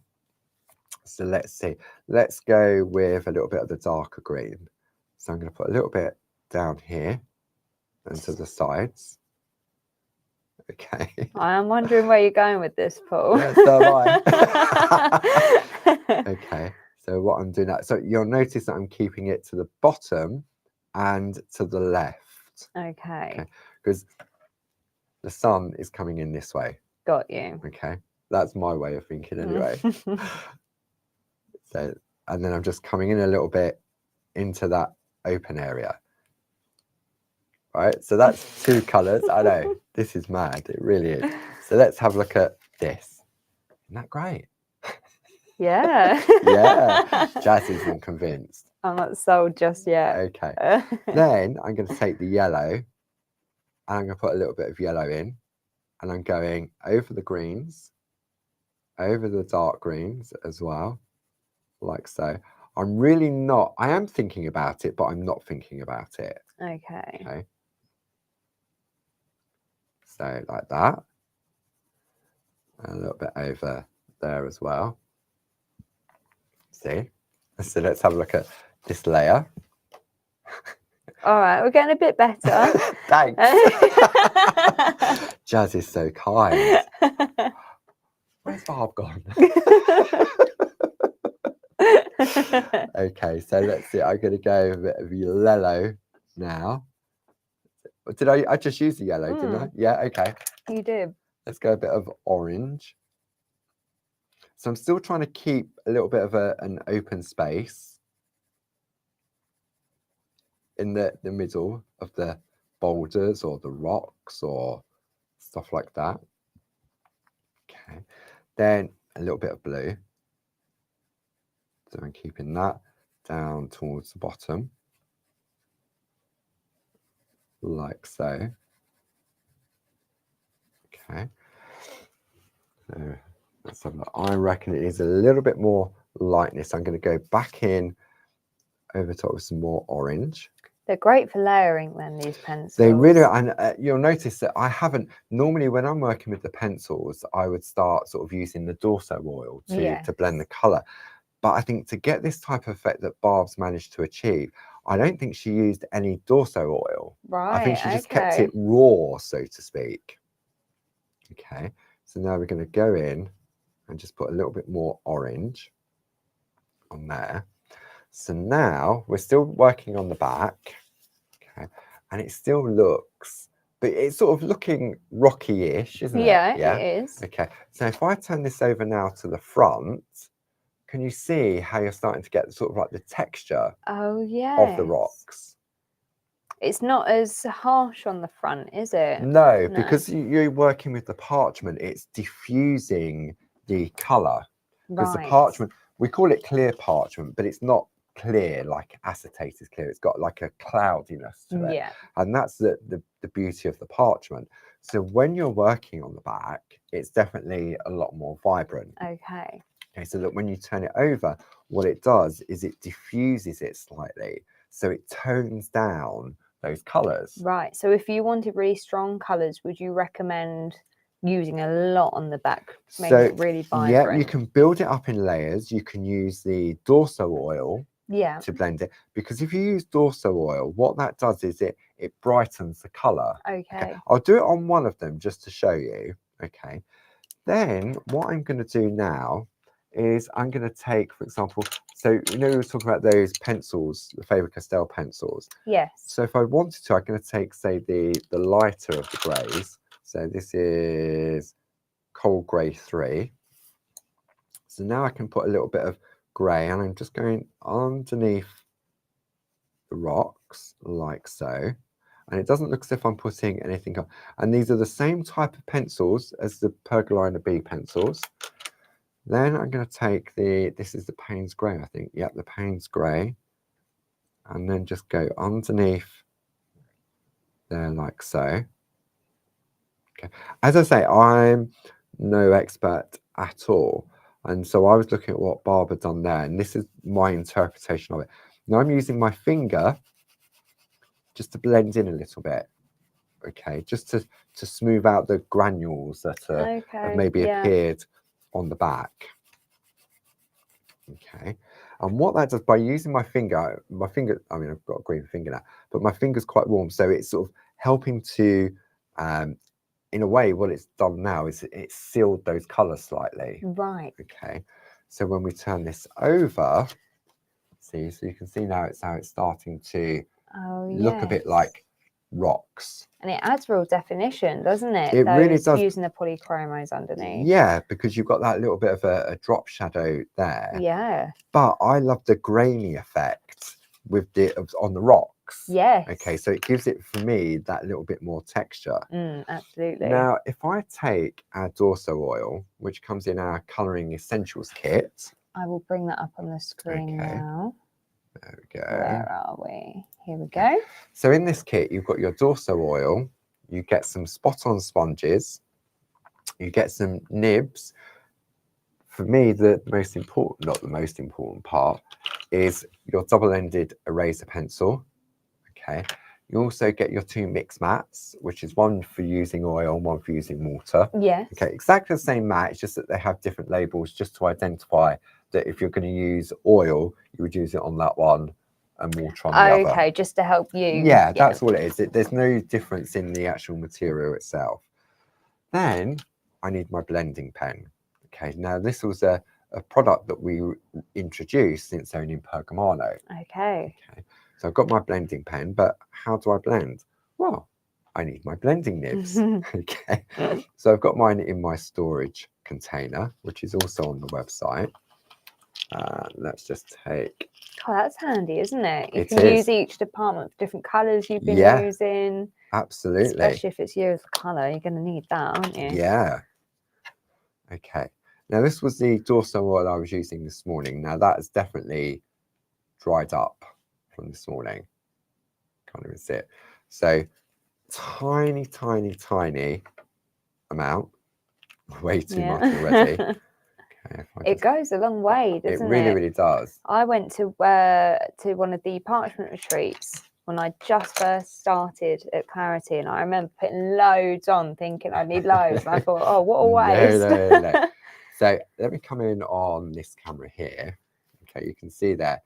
S1: So let's see. Let's go with a little bit of the darker green. So I'm going to put a little bit down here and to the sides. Okay.
S2: I'm wondering where you're going with this, Paul.
S1: Yeah, so am I. Okay. So what I'm doing now, so you'll notice that I'm keeping it to the bottom and to the left.
S2: Okay.
S1: Because the sun is coming in this way.
S2: Got you.
S1: Okay. That's my way of thinking anyway. So, and then I'm just coming in a little bit into that open area. Right. So that's two colours. I know. This is mad. It really is. So let's have a look at this. Isn't that great?
S2: Yeah.
S1: Yeah. Jazz isn't convinced.
S2: I'm not sold just yet.
S1: Okay. Then I'm going to take the yellow and I'm going to put a little bit of yellow in, and I'm going over the greens, over the dark greens as well, like so. I'm really not, I am thinking about it, but I'm not thinking about it.
S2: Okay.
S1: Okay. So like that. And a little bit over there as well. See? So let's have a look at this layer.
S2: All right, we're getting a bit better.
S1: Thanks. Jazz is so kind. Where's Barb gone? Okay, so let's see. I'm going to go a bit of yellow now. Did I just use the yellow, didn't I? Yeah, okay.
S2: You did.
S1: Let's go a bit of orange. So I'm still trying to keep a little bit of an open space in the middle of the boulders or the rocks or stuff like that. Okay, then a little bit of blue. So I'm keeping that down towards the bottom, like so. Okay. So let's have a look. I reckon it needs a little bit more lightness. I'm going to go back in over top with some more orange.
S2: They're great for layering then, these pencils.
S1: They really are, and you'll notice that I haven't, normally when I'm working with the pencils, I would start sort of using the Dorso oil to blend the colour. But I think to get this type of effect that Barb's managed to achieve, I don't think she used any Dorso oil.
S2: Right,
S1: I think she just kept it raw, so to speak. Okay, so now we're going to go in and just put a little bit more orange on there. So now we're still working on the back, okay, and it still looks, but it's sort of looking rocky-ish, isn't it?
S2: Yeah, it is.
S1: Okay, so if I turn this over now to the front, can you see how you're starting to get sort of like the texture
S2: of the
S1: rocks?
S2: It's not as harsh on the front, is it?
S1: No, because you're working with the parchment, it's diffusing the colour. Because the parchment, we call it clear parchment, but it's not clear like acetate is clear. It's got like a cloudiness to it.
S2: Yeah.
S1: And that's the beauty of the parchment. So when you're working on the back, it's definitely a lot more vibrant.
S2: Okay.
S1: Okay, so look, when you turn it over, what it does is it diffuses it slightly. So it tones down those colours.
S2: Right. So if you wanted really strong colours, would you recommend using a lot on the back to make it really vibrant?
S1: Yeah, you can build it up in layers. You can use the Dorso oil to blend it, because if you use Dorso oil, what that does is it brightens the colour.
S2: Okay.
S1: I'll do it on one of them just to show you. Okay. Then what I'm going to do now is I'm going to take, for example, so you know we were talking about those pencils, the Faber-Castell pencils.
S2: Yes.
S1: So if I wanted to, I'm going to take, say, the lighter of the greys. So this is Cold Grey 3. So now I can put a little bit of grey, and I'm just going underneath the rocks like so. And it doesn't look as if I'm putting anything on. And these are the same type of pencils as the Pergolina B pencils. Then I'm going to take this is the Payne's Grey, I think. Yep, the Payne's Grey. And then just go underneath there like so. Okay. As I say, I'm no expert at all. And so I was looking at what Barb had done there, and this is my interpretation of it. Now I'm using my finger just to blend in a little bit. Okay, just to smooth out the granules that have maybe appeared on the back. Okay, and what that does, by using my finger, I mean, I've got a green finger now, but my finger's quite warm, so it's sort of helping to, in a way, what it's done now is it's sealed those colours slightly.
S2: Right.
S1: Okay, so when we turn this over, see, so you can see now it's starting to look a bit like rocks.
S2: And it adds real definition, doesn't it?
S1: It really does.
S2: Using the polychromos underneath.
S1: Yeah, because you've got that little bit of a drop shadow there.
S2: Yeah.
S1: But I love the grainy effect with on the rocks.
S2: Yes.
S1: Okay, so it gives it, for me, that little bit more texture.
S2: Absolutely.
S1: Now, if I take our Dorso oil, which comes in our Colouring Essentials kit.
S2: I will bring that up on the screen now.
S1: There we go.
S2: Where are we? Here we go.
S1: So in this kit, you've got your Dorso oil, you get some spot-on sponges, you get some nibs. For me, the most important, not the most important part, is your double-ended eraser pencil. Okay. You also get your 2 mix mats, which is one for using oil and one for using water.
S2: Yes.
S1: Okay, exactly the same mat, it's just that they have different labels just to identify that if you're going to use oil, you would use it on that one and water on the other. Okay,
S2: just to help you.
S1: Yeah, that's all it is. There's no difference in the actual material itself. Then I need my blending pen. Okay, now this was a product that we introduced since owning Pergamano.
S2: Okay.
S1: Okay, so I've got my blending pen, but how do I blend? Well, I need my blending nibs. Okay, so I've got mine in my storage container, which is also on the website. Let's just take.
S2: Oh, that's handy, isn't it? You
S1: It
S2: can
S1: is.
S2: use each department for different colours you've been
S1: Yeah,
S2: using.
S1: absolutely.
S2: Especially if it's years of colour, you're going to need that, aren't you?
S1: Yeah. Okay. Now this was the Dorso oil I was using this morning. Now that has definitely dried up from this morning. Can't even see it. So tiny, tiny, tiny amount. Way too much already. Okay,
S2: it goes a long way, doesn't it?
S1: It really, really does.
S2: I went to one of the parchment retreats when I just first started at Clarity, and I remember putting loads on, thinking I need loads, and I thought, oh, what a waste.
S1: No. So let me come in on this camera here. Okay, you can see there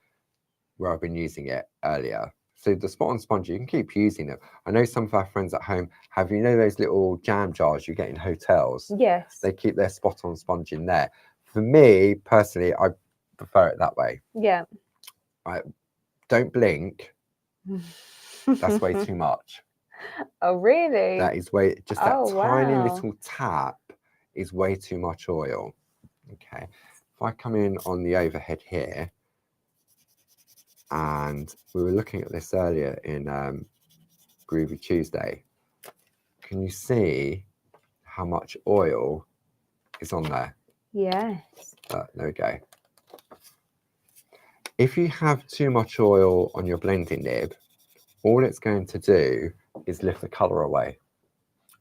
S1: where I've been using it earlier. So the spot on sponge, you can keep using them. I know some of our friends at home have, you know, those little jam jars you get in hotels?
S2: Yes.
S1: They keep their spot on sponge in there. For me, personally, I prefer it that way.
S2: Yeah.
S1: Don't blink. That's way too much.
S2: Oh, really?
S1: That is way, just that tiny little tap is way too much oil. Okay. If I come in on the overhead here, and we were looking at this earlier in Groovy Tuesday. Can you see how much oil is on there?
S2: Yes.
S1: There we go. If you have too much oil on your blending nib, all it's going to do is lift the colour away.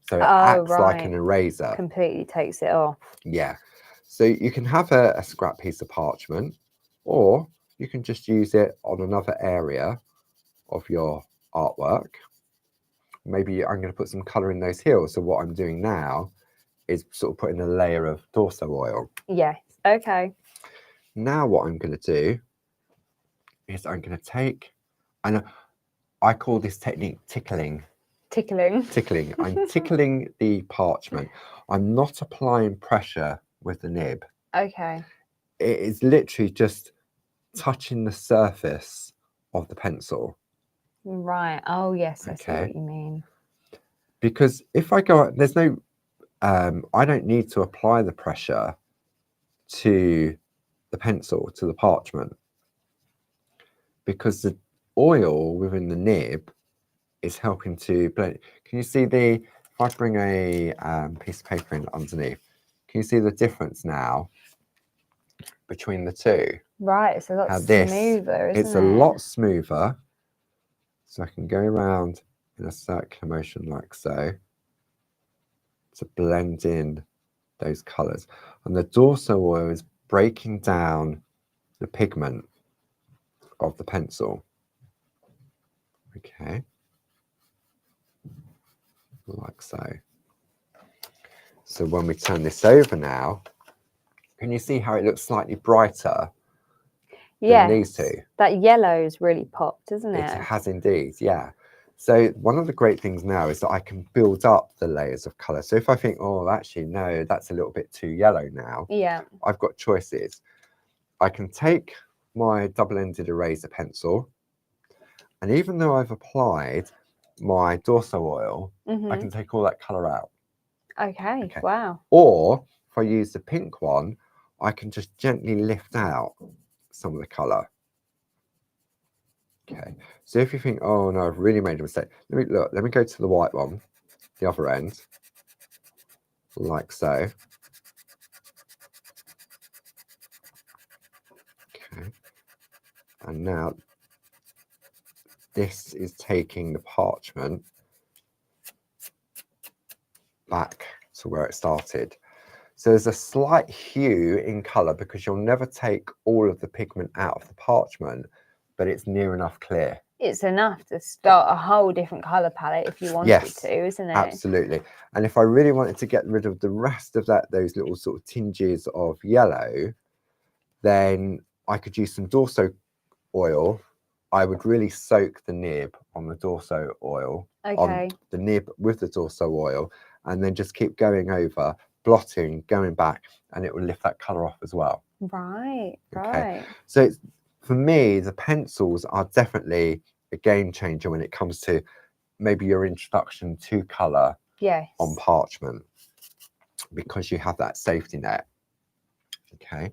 S1: So it acts like an eraser.
S2: Completely takes it off.
S1: Yeah. So you can have a scrap piece of parchment, or you can just use it on another area of your artwork. Maybe I'm going to put some colour in those heels. So what I'm doing now is sort of putting a layer of Dorso oil.
S2: Yes. Okay.
S1: Now what I'm going to do is I'm going to take, and I call this technique tickling.
S2: Tickling.
S1: Tickling. I'm tickling the parchment. I'm not applying pressure with the nib.
S2: Okay.
S1: It is literally just touching the surface of the pencil.
S2: Right. Oh, yes. I see what you mean.
S1: Because if I go, there's no, I don't need to apply the pressure to the pencil, to the parchment, because the oil within the nib is helping to blend. Can you see the, if I bring a piece of paper in underneath, can you see the difference now between the two?
S2: Right, it's a lot smoother, isn't it?
S1: It's a lot smoother. So I can go around in a circular motion like so to blend in those colours. And the Dorso oil is breaking down the pigment of the pencil. Okay. Like so. So when we turn this over now, can you see how it looks slightly brighter than these two?
S2: That yellow's really popped, isn't it?
S1: It has indeed, yeah. So one of the great things now is that I can build up the layers of colour. So if I think, oh, actually, no, that's a little bit too yellow now.
S2: Yeah.
S1: I've got choices. I can take my double-ended eraser pencil, and even though I've applied my Dorso oil, I can take all that colour out.
S2: Okay, wow.
S1: Or if I use the pink one, I can just gently lift out some of the colour. Okay, so if you think, oh no, I've really made a mistake, let me go to the white one, the other end, like so. Okay, and now this is taking the parchment back to where it started. So there's a slight hue in colour because you'll never take all of the pigment out of the parchment, but it's near enough clear.
S2: It's enough to start a whole different colour palette if you wanted to, isn't it?
S1: Absolutely. And if I really wanted to get rid of the rest of that, those little sort of tinges of yellow, then I could use some Dorso oil. I would really soak the nib on the Dorso oil, on the nib with the Dorso oil, and then just keep going over, blotting, going back, and it will lift that colour off as well.
S2: Right,
S1: Okay.
S2: right.
S1: So for me, the pencils are definitely a game changer when it comes to maybe your introduction to colour
S2: Yes.
S1: on parchment, because you have that safety net. Okay.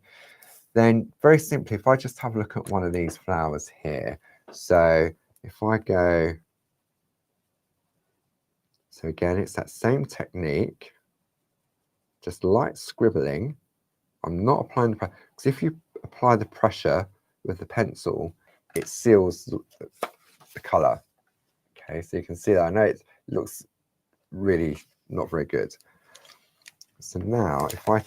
S1: Then very simply, if I just have a look at one of these flowers here. So if I go, so again, it's that same technique, just light scribbling. I'm not applying the pressure, because if you apply the pressure with the pencil, it seals the colour. Okay, so you can see that. I know it looks really not very good. So now if I'm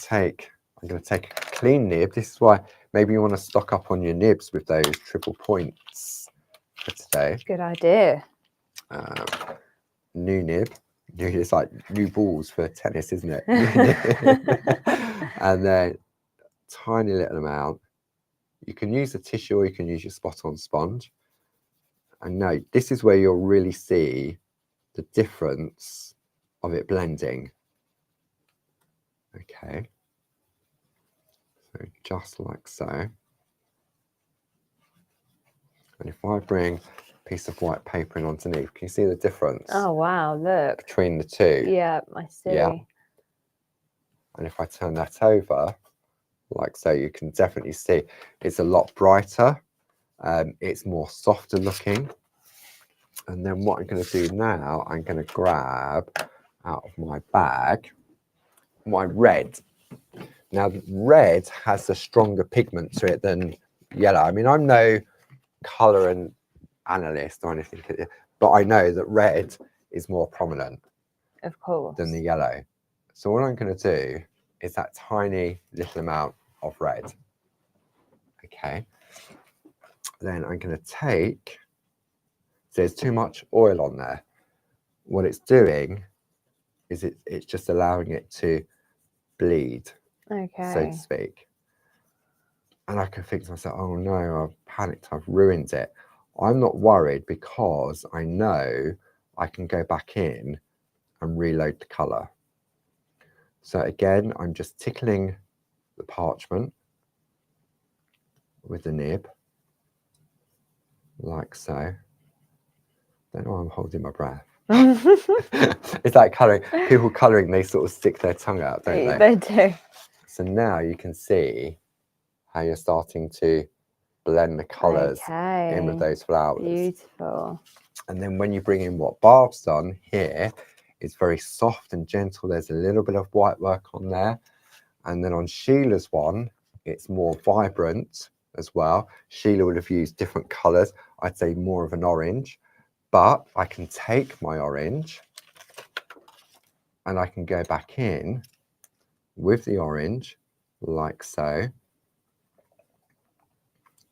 S1: going to take a clean nib. This is why maybe you want to stock up on your nibs with those triple points for today.
S2: Good idea.
S1: New nib. It's like new balls for tennis, isn't it? And then tiny little amount. You can use a tissue or you can use your spot-on sponge. And now this is where you'll really see the difference of it blending. Okay. So just like so. And if I bring a piece of white paper in underneath, can you see the difference?
S2: Oh, wow, look.
S1: Between the two?
S2: Yeah, I see.
S1: Yeah. And if I turn that over, like so, you can definitely see it's a lot brighter. It's more softer looking. And then what I'm going to do now, I'm going to grab out of my bag my red. Now, red has a stronger pigment to it than yellow. I mean, I'm no colour and analyst or anything, but I know that red is more prominent,
S2: of course,
S1: than the yellow. So what I'm going to do is that tiny little amount of red. Okay. Then I'm going to take, so there's too much oil on there. What it's doing is it's just allowing it to bleed,
S2: okay,
S1: so to speak. And I can think to myself, oh no, I've panicked, I've ruined it. I'm not worried, because I know I can go back in and reload the colour. So again, I'm just tickling the parchment with the nib, like so. Don't know why I'm holding my breath. It's like colouring. People colouring, they sort of stick their tongue out, don't they?
S2: They do.
S1: So now you can see how you're starting to blend the colours in with those flowers.
S2: Beautiful.
S1: And then when you bring in what Barb's done here, it's very soft and gentle. There's a little bit of white work on there. And then on Sheila's one, it's more vibrant as well. Sheila would have used different colours. I'd say more of an orange. But I can take my orange and I can go back in with the orange, like so.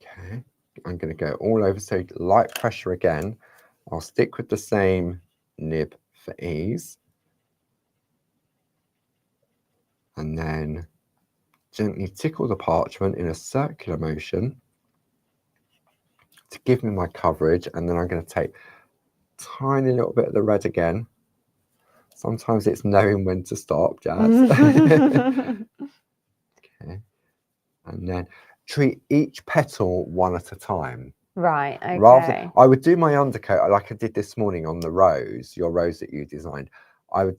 S1: Okay, I'm going to go all over, so light pressure again. I'll stick with the same nib for ease. And then gently tickle the parchment in a circular motion to give me my coverage. And then I'm going to take a tiny little bit of the red again. Sometimes it's knowing when to stop, Jazz. Okay. And then treat each petal one at a time.
S2: Right, okay.
S1: Rather, I would do my undercoat like I did this morning on the rose, your rose that you designed. I would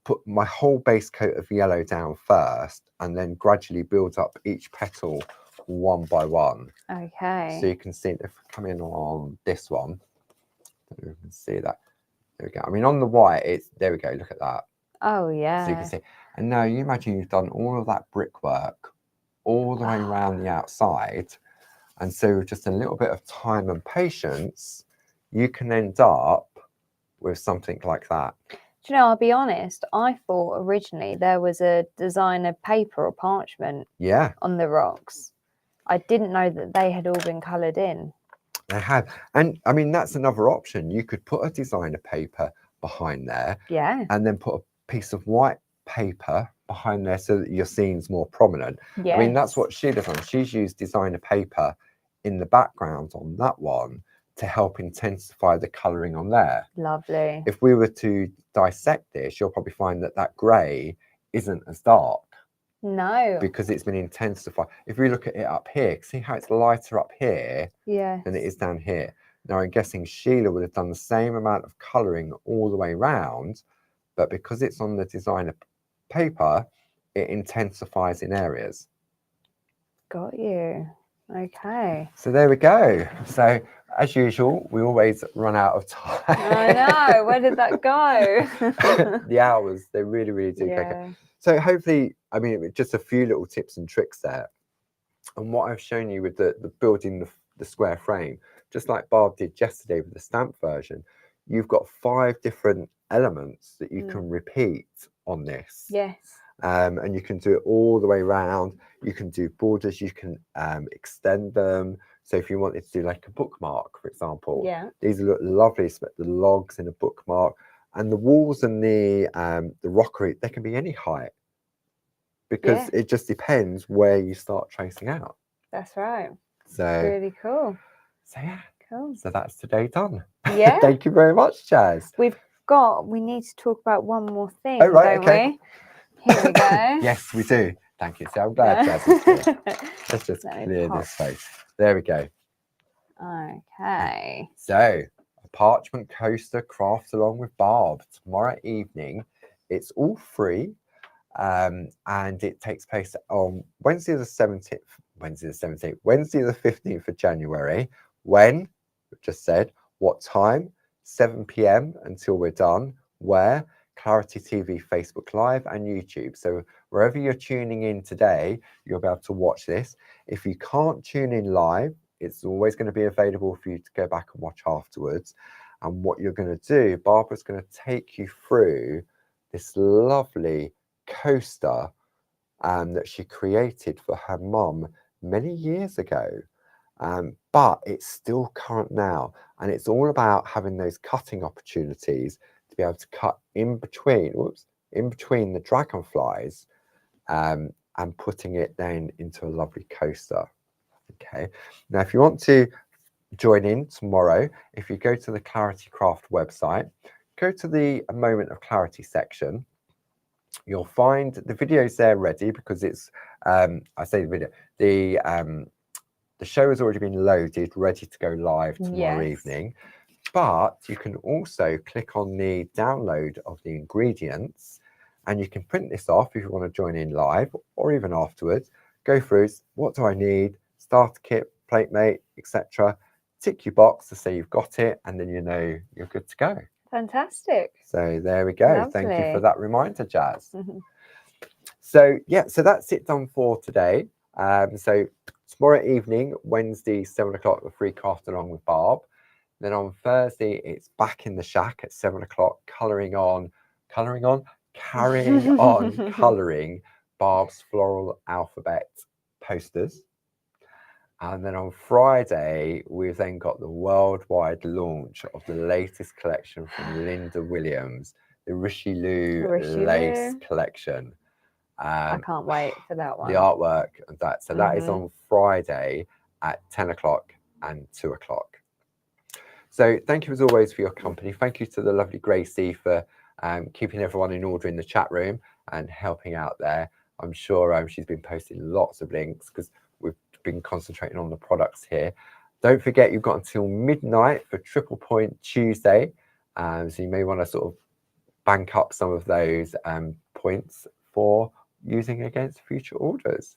S1: put my whole base coat of yellow down first and then gradually build up each petal one by one.
S2: Okay.
S1: So you can see, if I come in on this one, you can see that. There we go. I mean, on the white, it's, there we go, look at that.
S2: Oh, yeah.
S1: So you can see. And now you imagine you've done all of that brickwork all the way around the outside. And so with just a little bit of time and patience, you can end up with something like that.
S2: Do you know, I'll be honest, I thought originally there was a designer paper or parchment on the rocks. I didn't know that they had all been coloured in.
S1: They have. And I mean, that's another option. You could put a designer paper behind there.
S2: Yeah.
S1: And then put a piece of white paper behind there so that your scene's more prominent.
S2: Yes.
S1: I mean, that's what Sheila's done. She's used designer paper in the background on that one to help intensify the colouring on there.
S2: Lovely.
S1: If we were to dissect this, you'll probably find that that grey isn't as dark
S2: No.
S1: because it's been intensified. If we look at it up here, see how it's lighter up here than it is down here. Now I'm guessing Sheila would have done the same amount of colouring all the way around, but because it's on the designer paper, it intensifies in areas.
S2: Got you. Okay.
S1: So there we go. So as usual, we always run out of time.
S2: I know. Where did that go?
S1: The hours, they really, really do go. So hopefully, I mean, just a few little tips and tricks there. And what I've shown you with the building the square frame, just like Barb did yesterday with the stamp version, you've got 5 different elements that you can repeat on this.
S2: Yes.
S1: And you can do it all the way around. You can do borders, you can extend them. So if you wanted to do like a bookmark, for example, these look lovely, the logs in a bookmark. And the walls and the rockery, they can be any height, because it just depends where you start tracing out.
S2: That's right.
S1: So
S2: really cool.
S1: So yeah,
S2: cool.
S1: So that's today done.
S2: Yeah.
S1: Thank you very much, Jazz.
S2: We need to talk about one more thing,
S1: Oh, right,
S2: don't we? Here we go.
S1: Yes, we do. Thank you. So I'm glad Jazz is here. Let's just clear this space. There we go.
S2: Okay.
S1: So a parchment coaster craft along with Barb tomorrow evening. It's all free. And it takes place on Wednesday the 17th, Wednesday the 15th of January. When? We've just said. What time? 7 p.m. until we're done. Where? Clarity TV, Facebook Live and YouTube. So wherever you're tuning in today, you'll be able to watch this. If you can't tune in live, it's always going to be available for you to go back and watch afterwards. And what you're going to do, Barbara's going to take you through this lovely coaster that she created for her mum many years ago, but it's still current now, and it's all about having those cutting opportunities to be able to cut in between the dragonflies and putting it then into a lovely coaster. Okay, now if you want to join in tomorrow, if you go to the Clarity Craft website, go to the Moment of Clarity section, you'll find the videos there ready, because it's I say the video, the show has already been loaded, ready to go live tomorrow evening. But you can also click on the download of the ingredients, and you can print this off if you want to join in live or even afterwards. Go through, what do I need? Starter kit, plate mate, etc. Tick your box to say you've got it, and then you know you're good to go.
S2: Fantastic.
S1: So there we go.
S2: Lovely.
S1: Thank you for that reminder, Jazz. So yeah, so that's it done for today. So tomorrow evening, Wednesday, 7 o'clock, the free craft along with Barb. Then on Thursday, it's back in the shack at 7 o'clock, carrying on colouring Barb's floral alphabet posters. And then on Friday, we've then got the worldwide launch of the latest collection from Linda Williams, the Richelieu Lace collection.
S2: I can't wait for that one.
S1: The artwork of that. So that is on Friday at 10 o'clock and 2 o'clock. So thank you as always for your company. Thank you to the lovely Gracie for keeping everyone in order in the chat room and helping out there. I'm sure she's been posting lots of links, because we've been concentrating on the products here. Don't forget, you've got until midnight for Triple Point Tuesday. So you may want to sort of bank up some of those points for using against future orders.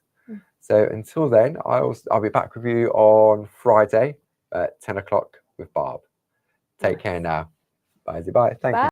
S1: So until then, I'll be back with you on Friday at 10 o'clock with Barb. Take care now. Bye. Thank you.